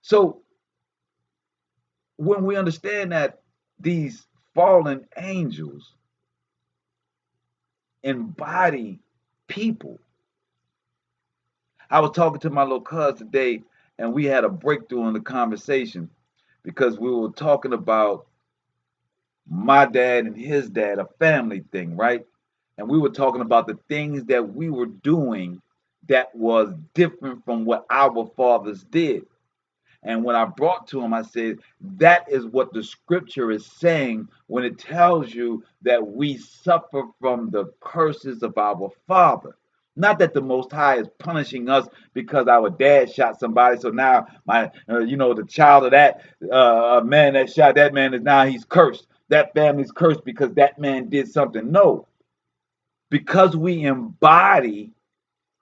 So when we understand that these fallen angels embody people, I was talking to my little cousin today, and we had a breakthrough in the conversation because we were talking about my dad and his dad, a family thing, right? And we were talking about the things that we were doing that was different from what our fathers did. And when I brought to him, I said, that is what the scripture is saying when it tells you that we suffer from the curses of our father. Not that the Most High is punishing us because our dad shot somebody. So now the child of that man that shot that man is now he's cursed. That family's cursed because that man did something. No, because we embody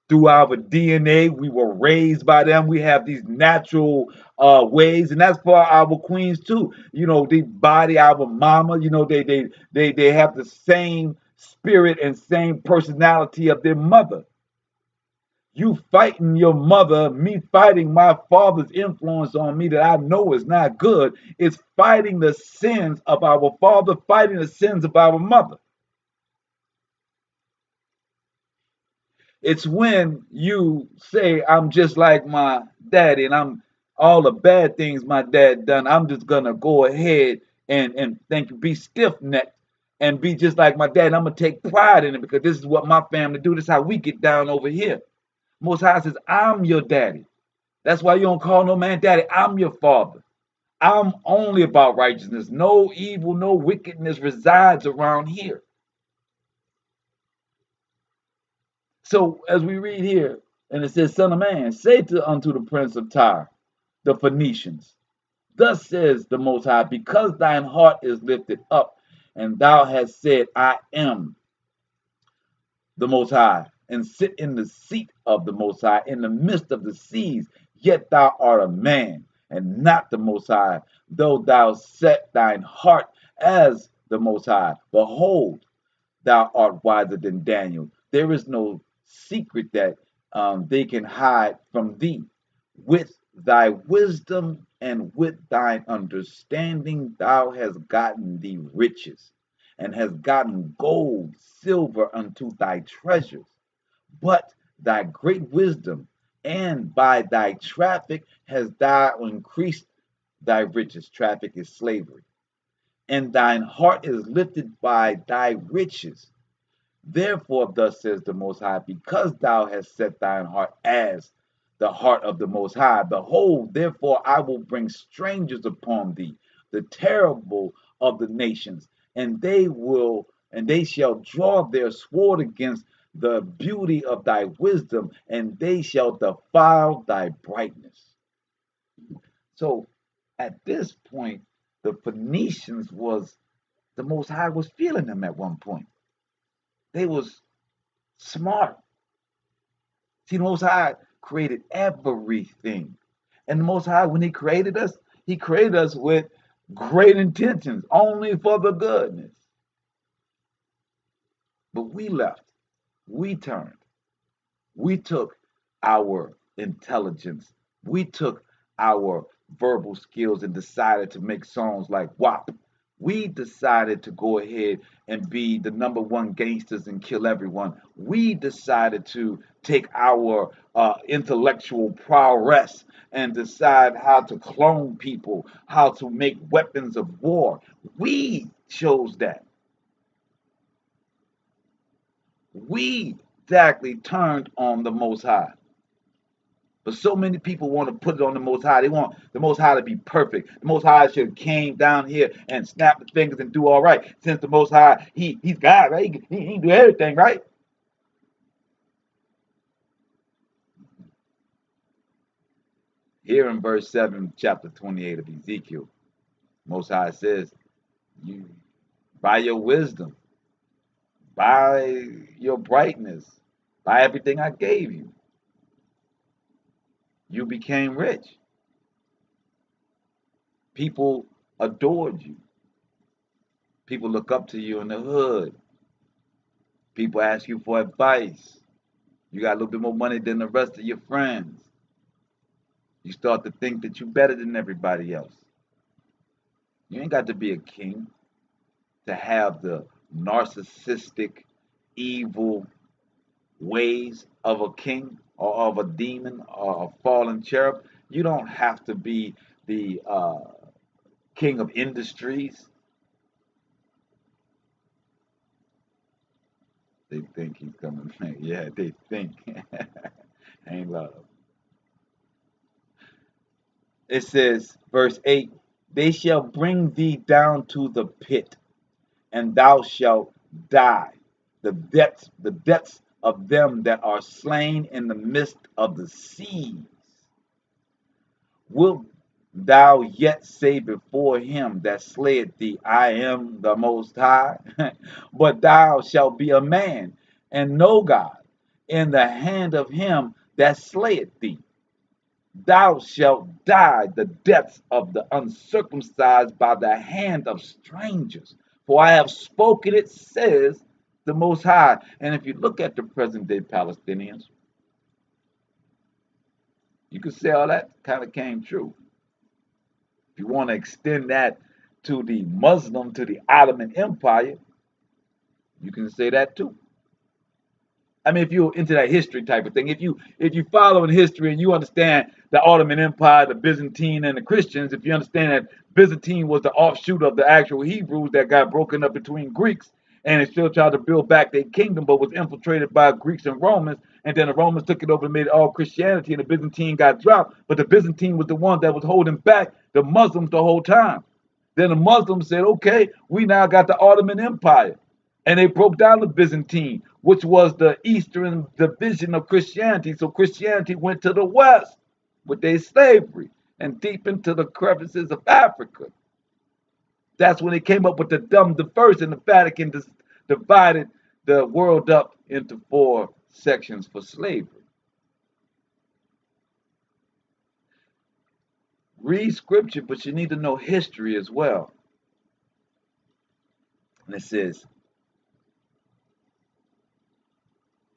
through our DNA. We were raised by them. We have these natural ways, and that's for our queens too. They body our mama. They have the same spirit and same personality of their mother. You fighting your mother, me fighting my father's influence on me that I know is not good, is fighting the sins of our father, fighting the sins of our mother. It's when you say, I'm just like my daddy and I'm all the bad things my dad done, I'm just gonna go ahead and be stiff-necked and be just like my dad. I'm gonna take pride in it because this is what my family do. This is how we get down over here. Most High says, I'm your daddy. That's why you don't call no man daddy. I'm your father. I'm only about righteousness. No evil, no wickedness resides around here. So as we read here, and it says, Son of man, say unto the prince of Tyre, the Phoenicians, thus says the Most High, because thine heart is lifted up, and thou hast said, I am the Most High, and sit in the seat of the Most High in the midst of the seas, yet thou art a man, and not the Most High, though thou set thine heart as the Most High. Behold, thou art wiser than Daniel. There is no secret that they can hide from thee. With thy wisdom and with thine understanding, thou hast gotten thee riches, and hast gotten gold, silver unto thy treasures. But thy great wisdom, and by thy traffic hast thou increased thy riches. Traffic is slavery. And thine heart is lifted by thy riches. Therefore, thus says the Most High, because thou hast set thine heart as the heart of the Most High, behold, therefore I will bring strangers upon thee, the terrible of the nations, and they shall draw their sword against the beauty of thy wisdom, and they shall defile thy brightness. So at this point, the Phoenicians was the Most High was feeling them at one point. They was smart. See, the Most High created everything. And the Most High, when He created us with great intentions, only for the goodness. But we left. We turned. We took our intelligence. We took our verbal skills and decided to make songs like WAP. We decided to go ahead and be the number one gangsters and kill everyone. We decided to take our intellectual prowess and decide how to clone people, how to make weapons of war. We chose that. We exactly turned on the Most High. But so many people want to put it on the Most High. They want the Most High to be perfect. The Most High should have came down here and snapped the fingers and do all right. Since the Most High, he's God, right? He do everything, right? Here in verse 7, chapter 28 of Ezekiel, Most High says, you by your wisdom, by your brightness, by everything I gave you, you became rich. People adored you. People look up to you in the hood. People ask you for advice. You got a little bit more money than the rest of your friends. You start to think that you're better than everybody else. You ain't got to be a king to have the narcissistic, evil ways of a king or of a demon or a fallen cherub. You don't have to be the king of industries. They think he's coming. Yeah, they think. Ain't love. It says, verse 8, they shall bring thee down to the pit, and thou shalt die. The depths of them that are slain in the midst of the seas. Wilt thou yet say before him that slayeth thee, I am the Most High? But thou shalt be a man, and no God, in the hand of him that slayeth thee. Thou shalt die the deaths of the uncircumcised by the hand of strangers. For I have spoken it, says the Most High. And if you look at the present day Palestinians, you could say all that kind of came true. If you want to extend that to the Muslim, to the Ottoman Empire, you can say that too. I mean, if you're into that history type of thing, if you follow in history and you understand the Ottoman Empire, the Byzantine, and the Christians, if you understand that Byzantine was the offshoot of the actual Hebrews that got broken up between Greeks, and it still tried to build back their kingdom, but was infiltrated by Greeks and Romans, and then the Romans took it over and made it all Christianity, and the Byzantine got dropped, but the Byzantine was the one that was holding back the Muslims the whole time. Then the Muslims said, okay, we now got the Ottoman Empire. And they broke down the Byzantine, which was the eastern division of Christianity. So Christianity went to the west with their slavery and deep into the crevices of Africa. That's when they came up with the dumb diverse, and the Vatican divided the world up into 4 sections for slavery. Read scripture, but you need to know history as well. And it says,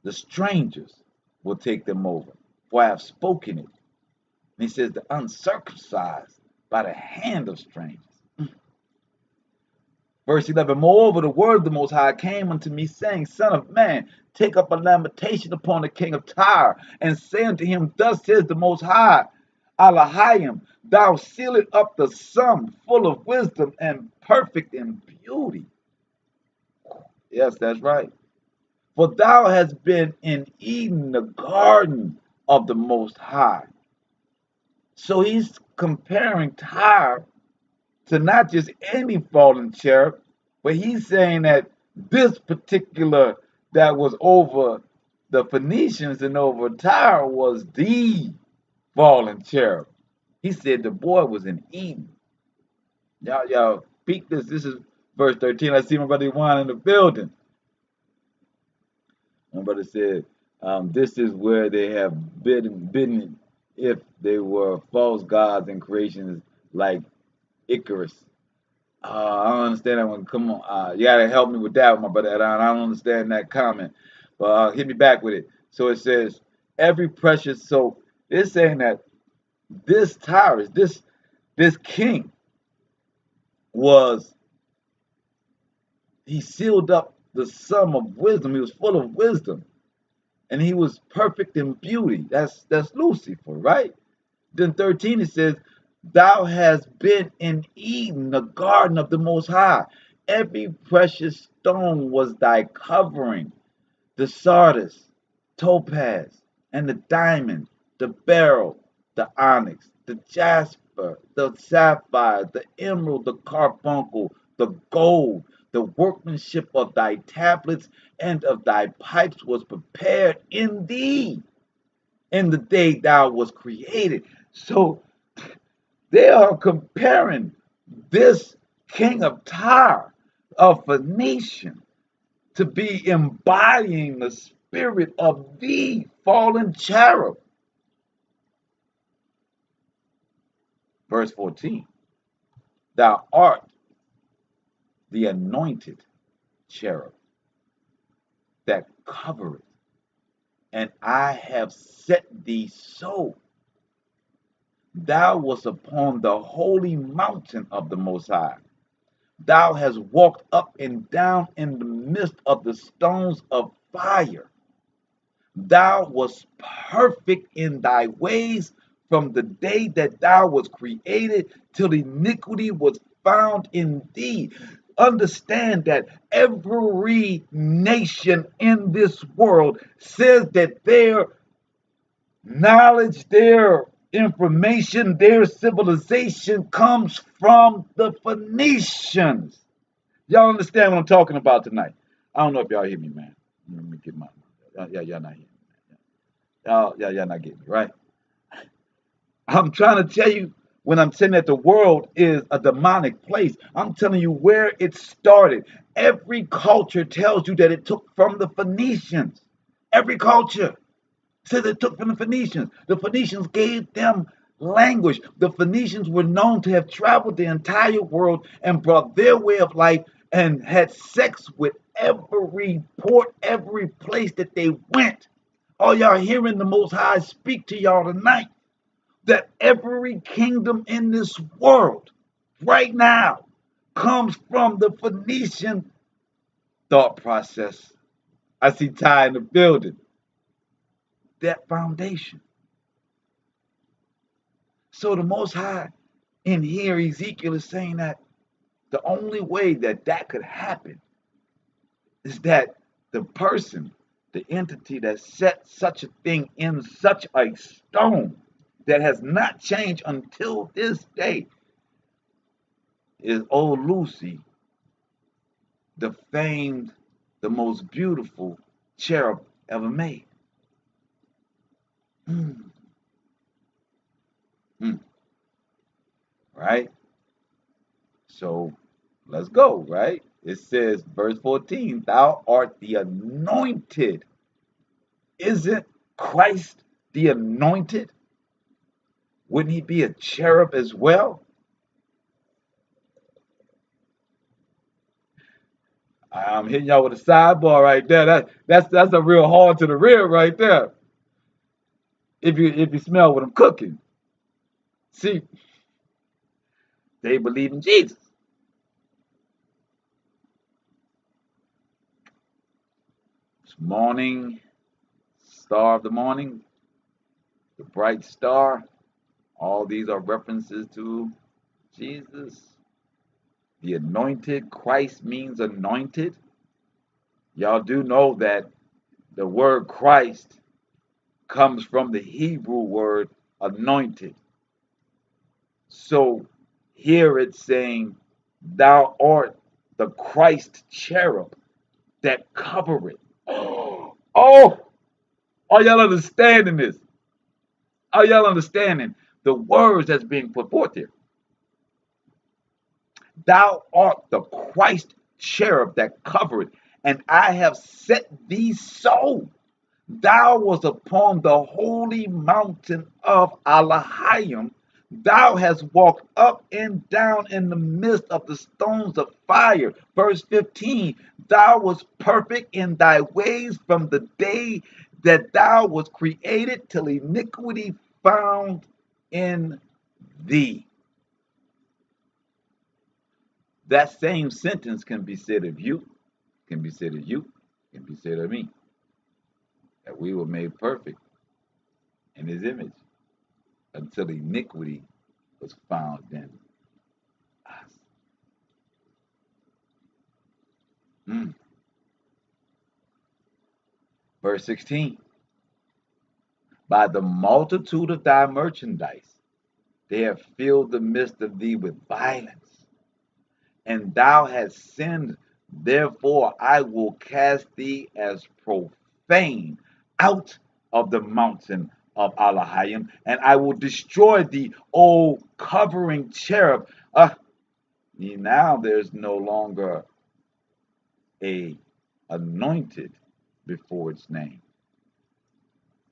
the strangers will take them over, for I have spoken it. And he says, the uncircumcised by the hand of strangers. Verse 11, moreover, the word of the Most High came unto me, saying, Son of man, take up a lamentation upon the king of Tyre, and say unto him, thus says the Most High, Elohim, thou sealest up the sum, full of wisdom and perfect in beauty. Yes, that's right. For thou hast been in Eden, the garden of the Most High. So he's comparing Tyre to not just any fallen cherub, but he's saying that this particular that was over the Phoenicians and over Tyre was the fallen cherub. He said the boy was in Eden. Y'all peek this. This is verse 13. I see my brother Juan in the building. My brother said, this is where they have bidden if they were false gods and creations like Icarus. I don't understand that one. Come on. You got to help me with that one, my brother. I don't understand that comment. But hit me back with it. So it says, every precious soul. It's saying that this Tyrus, this king he sealed up the sum of wisdom. He was full of wisdom. And he was perfect in beauty. That's Lucifer, right? Then 13 it says, thou hast been in Eden, the garden of the Most High. Every precious stone was thy covering. The sardis, topaz, and the diamond, the beryl, the onyx, the jasper, the sapphire, the emerald, the carbuncle, the gold, the workmanship of thy tablets and of thy pipes was prepared in thee in the day thou was created. So they are comparing this king of Tyre, a Phoenician, to be embodying the spirit of the fallen cherub. Verse 14, thou art the anointed cherub. that covereth, and I have set thee so. Thou wast upon the holy mountain of the Most High. Thou hast walked up and down in the midst of the stones of fire. Thou wast perfect in thy ways from the day that thou was created till iniquity was found in thee. Understand that every nation in this world says that their knowledge, their information, their civilization comes from the Phoenicians. Y'all understand what I'm talking about tonight? I don't know if y'all hear me, man. Let me get my y'all not hearing me. Y'all not getting me, right? I'm trying to tell you, when I'm saying that the world is a demonic place, I'm telling you where it started. Every culture tells you that it took from the Phoenicians. Every culture says it took from the Phoenicians. The Phoenicians gave them language. The Phoenicians were known to have traveled the entire world and brought their way of life and had sex with every port, every place that they went. All y'all hearing the Most High speak to y'all tonight, that every kingdom in this world right now comes from the Phoenician thought process. I see Ty in the building. That foundation. So the Most High in here, Ezekiel is saying that the only way that that could happen is that the person, the entity that set such a thing in such a stone that has not changed until this day is old Lucy, the famed, the most beautiful cherub ever made. Right? So let's go, right? It says, verse 14, thou art the anointed. Isn't Christ the anointed? Wouldn't he be a cherub as well? I'm hitting y'all with a sidebar right there. That's a real hard to the rear right there. If you smell what I'm cooking. See, they believe in Jesus. It's morning, star of the morning, the bright star. All these are references to Jesus. The anointed, Christ means anointed. Y'all do know that the word Christ comes from the Hebrew word anointed. So here it's saying, thou art the Christ cherub that covereth. Oh, are y'all understanding this? Are y'all understanding the words that's being put forth here? Thou art the Christ cherub that covereth, and I have set thee so. Thou was upon the holy mountain of Alahayim. Thou hast walked up and down in the midst of the stones of fire. Verse 15, thou was perfect in thy ways from the day that thou was created till iniquity found in thee. That same sentence can be said of you, can be said of you, can be said of me. That we were made perfect in his image until iniquity was found in us. Verse 16, by the multitude of thy merchandise, they have filled the midst of thee with violence, and thou hast sinned. Therefore I will cast thee as profane out of the mountain of Alahayim, and I will destroy thee, O covering cherub. Now there's no longer a anointed before its name.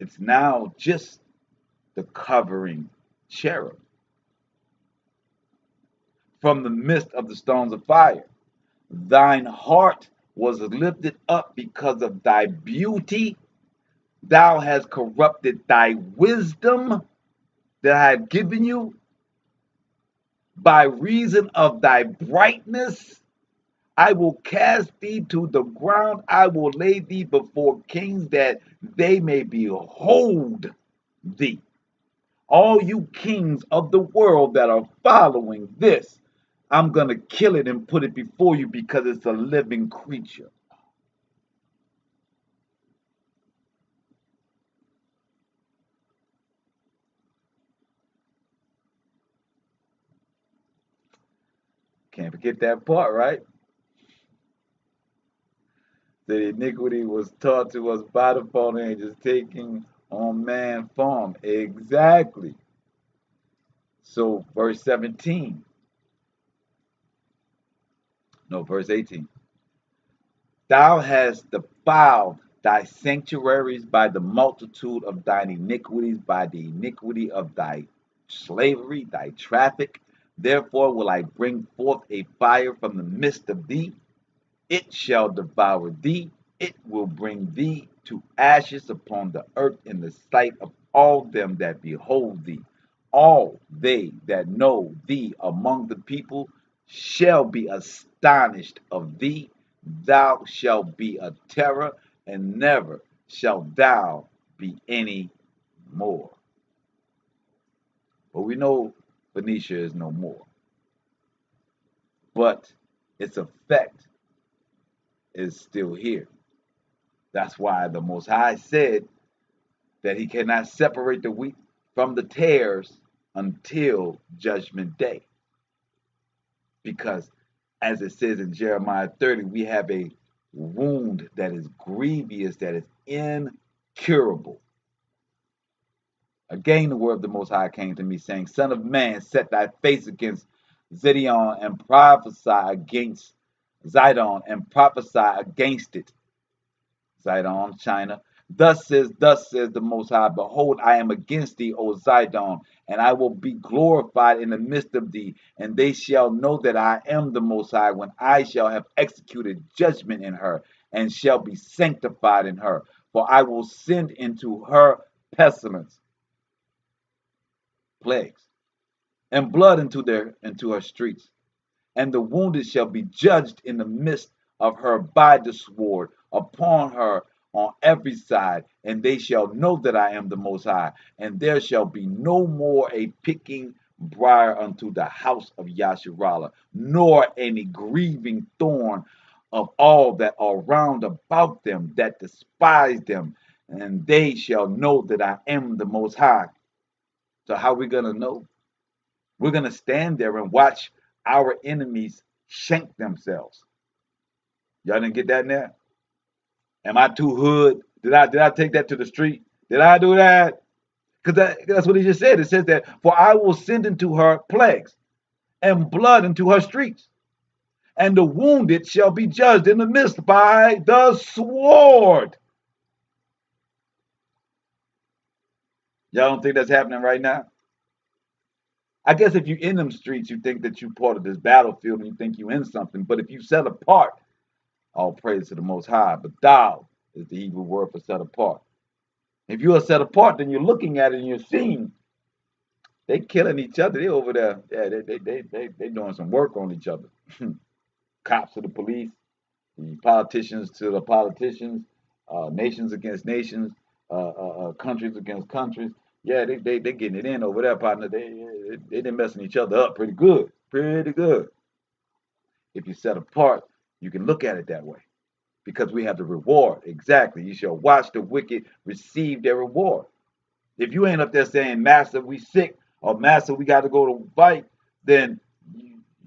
It's now just the covering cherub from the midst of the stones of fire. Thine heart was lifted up because of thy beauty. Thou hast corrupted thy wisdom that I have given you. By reason of thy brightness, I will cast thee to the ground. I will lay thee before kings that they may behold thee. All you kings of the world that are following this, I'm going to kill it and put it before you because it's a living creature. Can't forget that part, right? The iniquity was taught to us by the fallen angels, taking on man form. Exactly. So, verse 17. No, verse 18. Thou hast defiled thy sanctuaries by the multitude of thine iniquities, by the iniquity of thy slavery, thy traffic. Therefore will I bring forth a fire from the midst of thee. It shall devour thee. It will bring thee to ashes upon the earth in the sight of all them that behold thee. All they that know thee among the people shall be astonished of thee. Thou shalt be a terror, and never shalt thou be any more. But we know Phoenicia is no more. But its effect is still here. That's why the Most High said that he cannot separate the wheat from the tares until judgment day. Because as it says in Jeremiah 30, we have a wound that is grievous, that is incurable. Again, the word of the Most High came to me, saying, Son of man, set thy face against Zidon and prophesy against Zidon and prophesy against it. Zidon, China. Thus says the Most High, behold, I am against thee, O Zidon, and I will be glorified in the midst of thee, and they shall know that I am the Most High when I shall have executed judgment in her, and shall be sanctified in her. For I will send into her pestilence, plagues, and blood into her streets, and the wounded shall be judged in the midst of her by the sword upon her on every side, and they shall know that I am the Most High, and there shall be no more a picking briar unto the house of Yasharallah, nor any grieving thorn of all that are round about them that despise them, and they shall know that I am the Most High. So how are we going to know? We're going to stand there and watch our enemies shank themselves. Y'all didn't get that in there? Am I too hood? Did I take that to the street? Did I do that? Because that's what he just said. It says that, for I will send into her plagues and blood into her streets, and the wounded shall be judged in the midst by the sword. Y'all don't think that's happening right now? I guess if you're in them streets, you think that you're part of this battlefield and you think you're in something. But if you set apart, all praise to the Most High. But thou is the Hebrew word for set apart. If you are set apart, then you're looking at it and you're seeing they killing each other. They over there. Yeah, they doing some work on each other. Cops to the police, the politicians to the politicians, nations against nations, countries against countries. Yeah, they getting it in over there, partner. They messing each other up pretty good, pretty good. If you set apart, you can look at it that way, because we have the reward. Exactly. You shall watch the wicked receive their reward. If you ain't up there saying, Master, we sick, or Master, we got to go to fight, then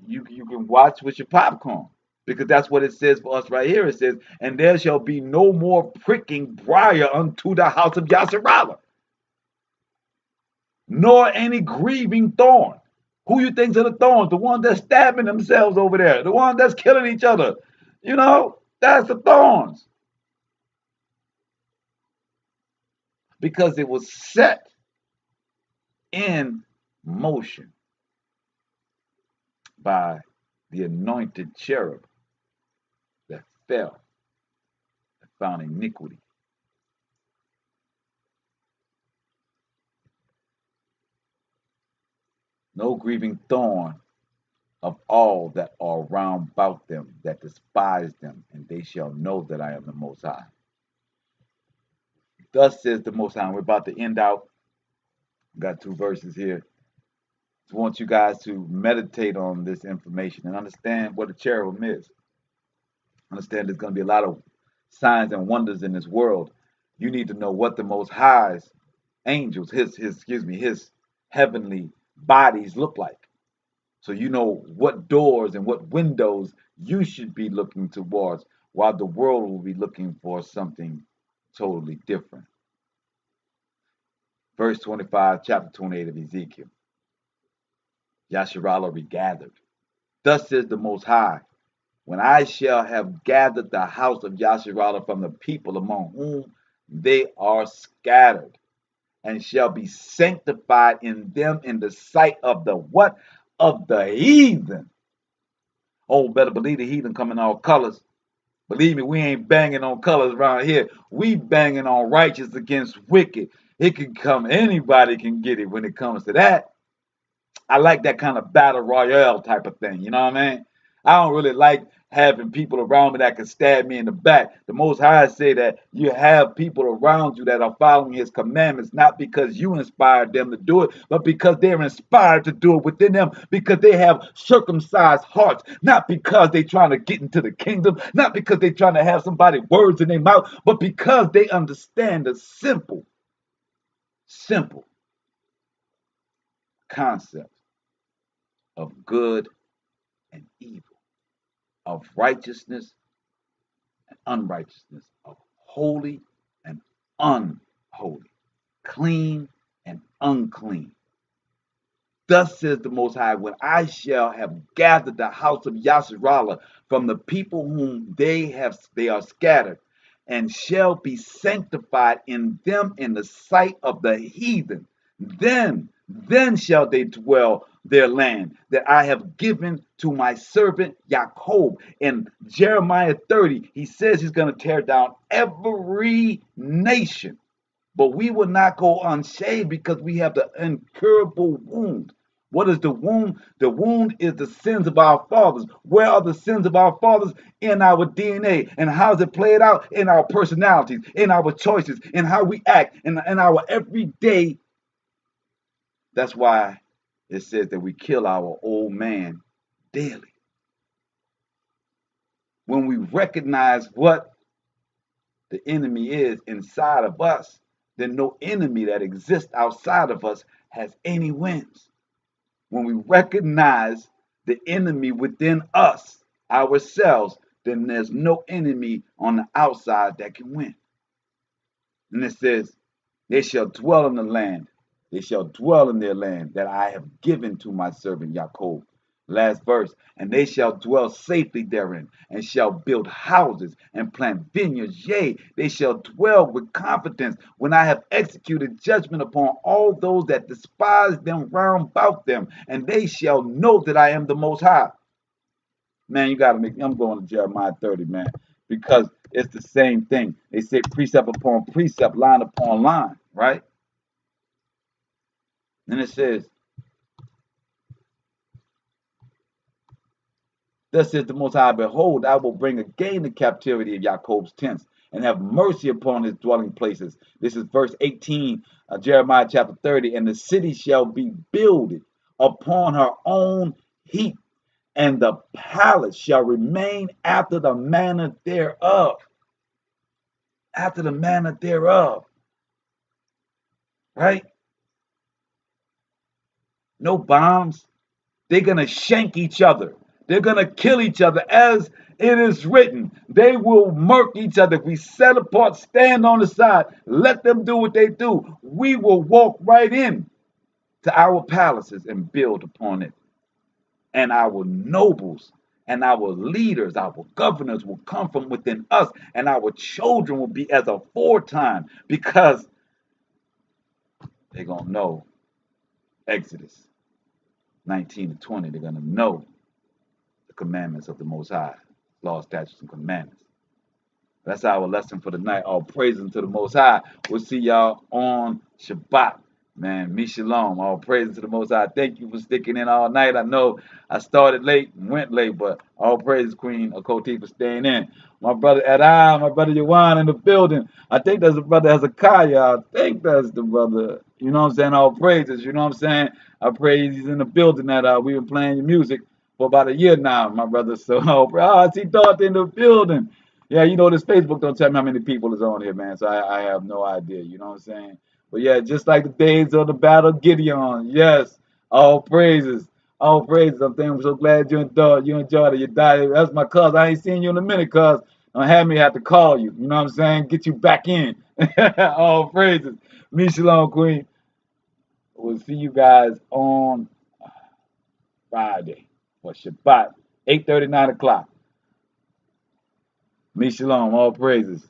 you can watch with your popcorn. Because that's what it says for us right here. It says, and there shall be no more pricking briar unto the house of Yasharallah, nor any grieving thorn. Who you think's are the thorns? The one that's stabbing themselves over there, the one that's killing each other. You know, that's the thorns. Because it was set in motion by the anointed cherub that fell found iniquity. No grieving thorn of all that are round about them that despise them, and they shall know that I am the Most High. Thus says the Most High. We're about to end out. Got 2 verses here. I want you guys to meditate on this information and understand what a cherubim is. Understand there's going to be a lot of signs and wonders in this world. You need to know what the Most High's angels, his heavenly bodies look like. So you know what doors and what windows you should be looking towards, while the world will be looking for something totally different. Verse 25, chapter 28 of Ezekiel. Yasharallah regathered. Thus says the Most High, when I shall have gathered the house of Yasharallah from the people among whom they are scattered, and shall be sanctified in them in the sight of the what? Of the heathen. Oh, better believe the heathen come in all colors. Believe me, we ain't banging on colors around here. We banging on righteous against wicked. It can come, anybody can get it when it comes to that. I like that kind of battle royale type of thing. You know what I mean? I don't really like having people around me that can stab me in the back. The Most High say that you have people around you that are following His commandments, not because you inspired them to do it, but because they're inspired to do it within them, because they have circumcised hearts, not because they're trying to get into the kingdom, not because they're trying to have somebody words in their mouth, but because they understand the simple concept of good and evil, of righteousness and unrighteousness, of holy and unholy, clean and unclean. Thus says the Most High, when I shall have gathered the house of Yasharallah from the people whom they are scattered, and shall be sanctified in them in the sight of the heathen, then shall they dwell their land that I have given to my servant Jacob. In Jeremiah 30, he says he's going to tear down every nation. But we will not go unshaved because we have the incurable wound. What is the wound? The wound is the sins of our fathers. Where are the sins of our fathers? In our DNA. And how is it played out? In our personalities, in our choices, in how we act, in our everyday. That's why it says that we kill our old man daily. When we recognize what the enemy is inside of us, then no enemy that exists outside of us has any wins. When we recognize the enemy within us, ourselves, then there's no enemy on the outside that can win. And it says, they shall dwell in the land. They shall dwell in their land that I have given to my servant Jacob. Last verse, and they shall dwell safely therein, and shall build houses and plant vineyards. Yea, they shall dwell with confidence when I have executed judgment upon all those that despise them round about them, and they shall know that I am the Most High. Man, you gotta make. I'm going to Jeremiah 30, man, because it's the same thing. They say precept upon precept, line upon line, right? And it says, thus says the Most High, behold, I will bring again the captivity of Jacob's tents, and have mercy upon his dwelling places. This is verse 18, Jeremiah chapter 30. And the city shall be builded upon her own heap, and the palace shall remain after the manner thereof. After the manner thereof. Right? No bombs. They're going to shank each other. They're going to kill each other as it is written. They will murk each other. If we set apart, stand on the side, let them do what they do, we will walk right in to our palaces and build upon it. And our nobles and our leaders, our governors will come from within us, and our children will be as aforetime, because they're going to know Exodus 19 to 20. They're going to know the commandments of the Most High, law, statutes, and commandments. That's our lesson for the night. All praises to the Most High. We'll see y'all on Shabbat. Man, me shalom. All praises to the Most High. Thank you for sticking in all night. I know I started late and went late, but all praises, Queen Akoti, for staying in. My brother Adam, my brother Yawan in the building. I think that's the brother Hezekiah. I think that's the brother. You know what I'm saying? All praises. You know what I'm saying? I praise he's in the building that we've been playing your music for about a year now, my brother. So, I see Darth in the building. Yeah, you know, this Facebook don't tell me how many people is on here, man. So I have no idea. You know what I'm saying? But yeah, just like the days of the battle of Gideon. Yes, all praises. All praises. I'm so glad you enjoyed it. You died. That's my cuz. I ain't seen you in a minute, cuz. Don't have me have to call you. You know what I'm saying? Get you back in. All praises. Me shalom, Queen. We'll see you guys on Friday for Shabbat, 8:30, 9 o'clock. Me shalom. All praises.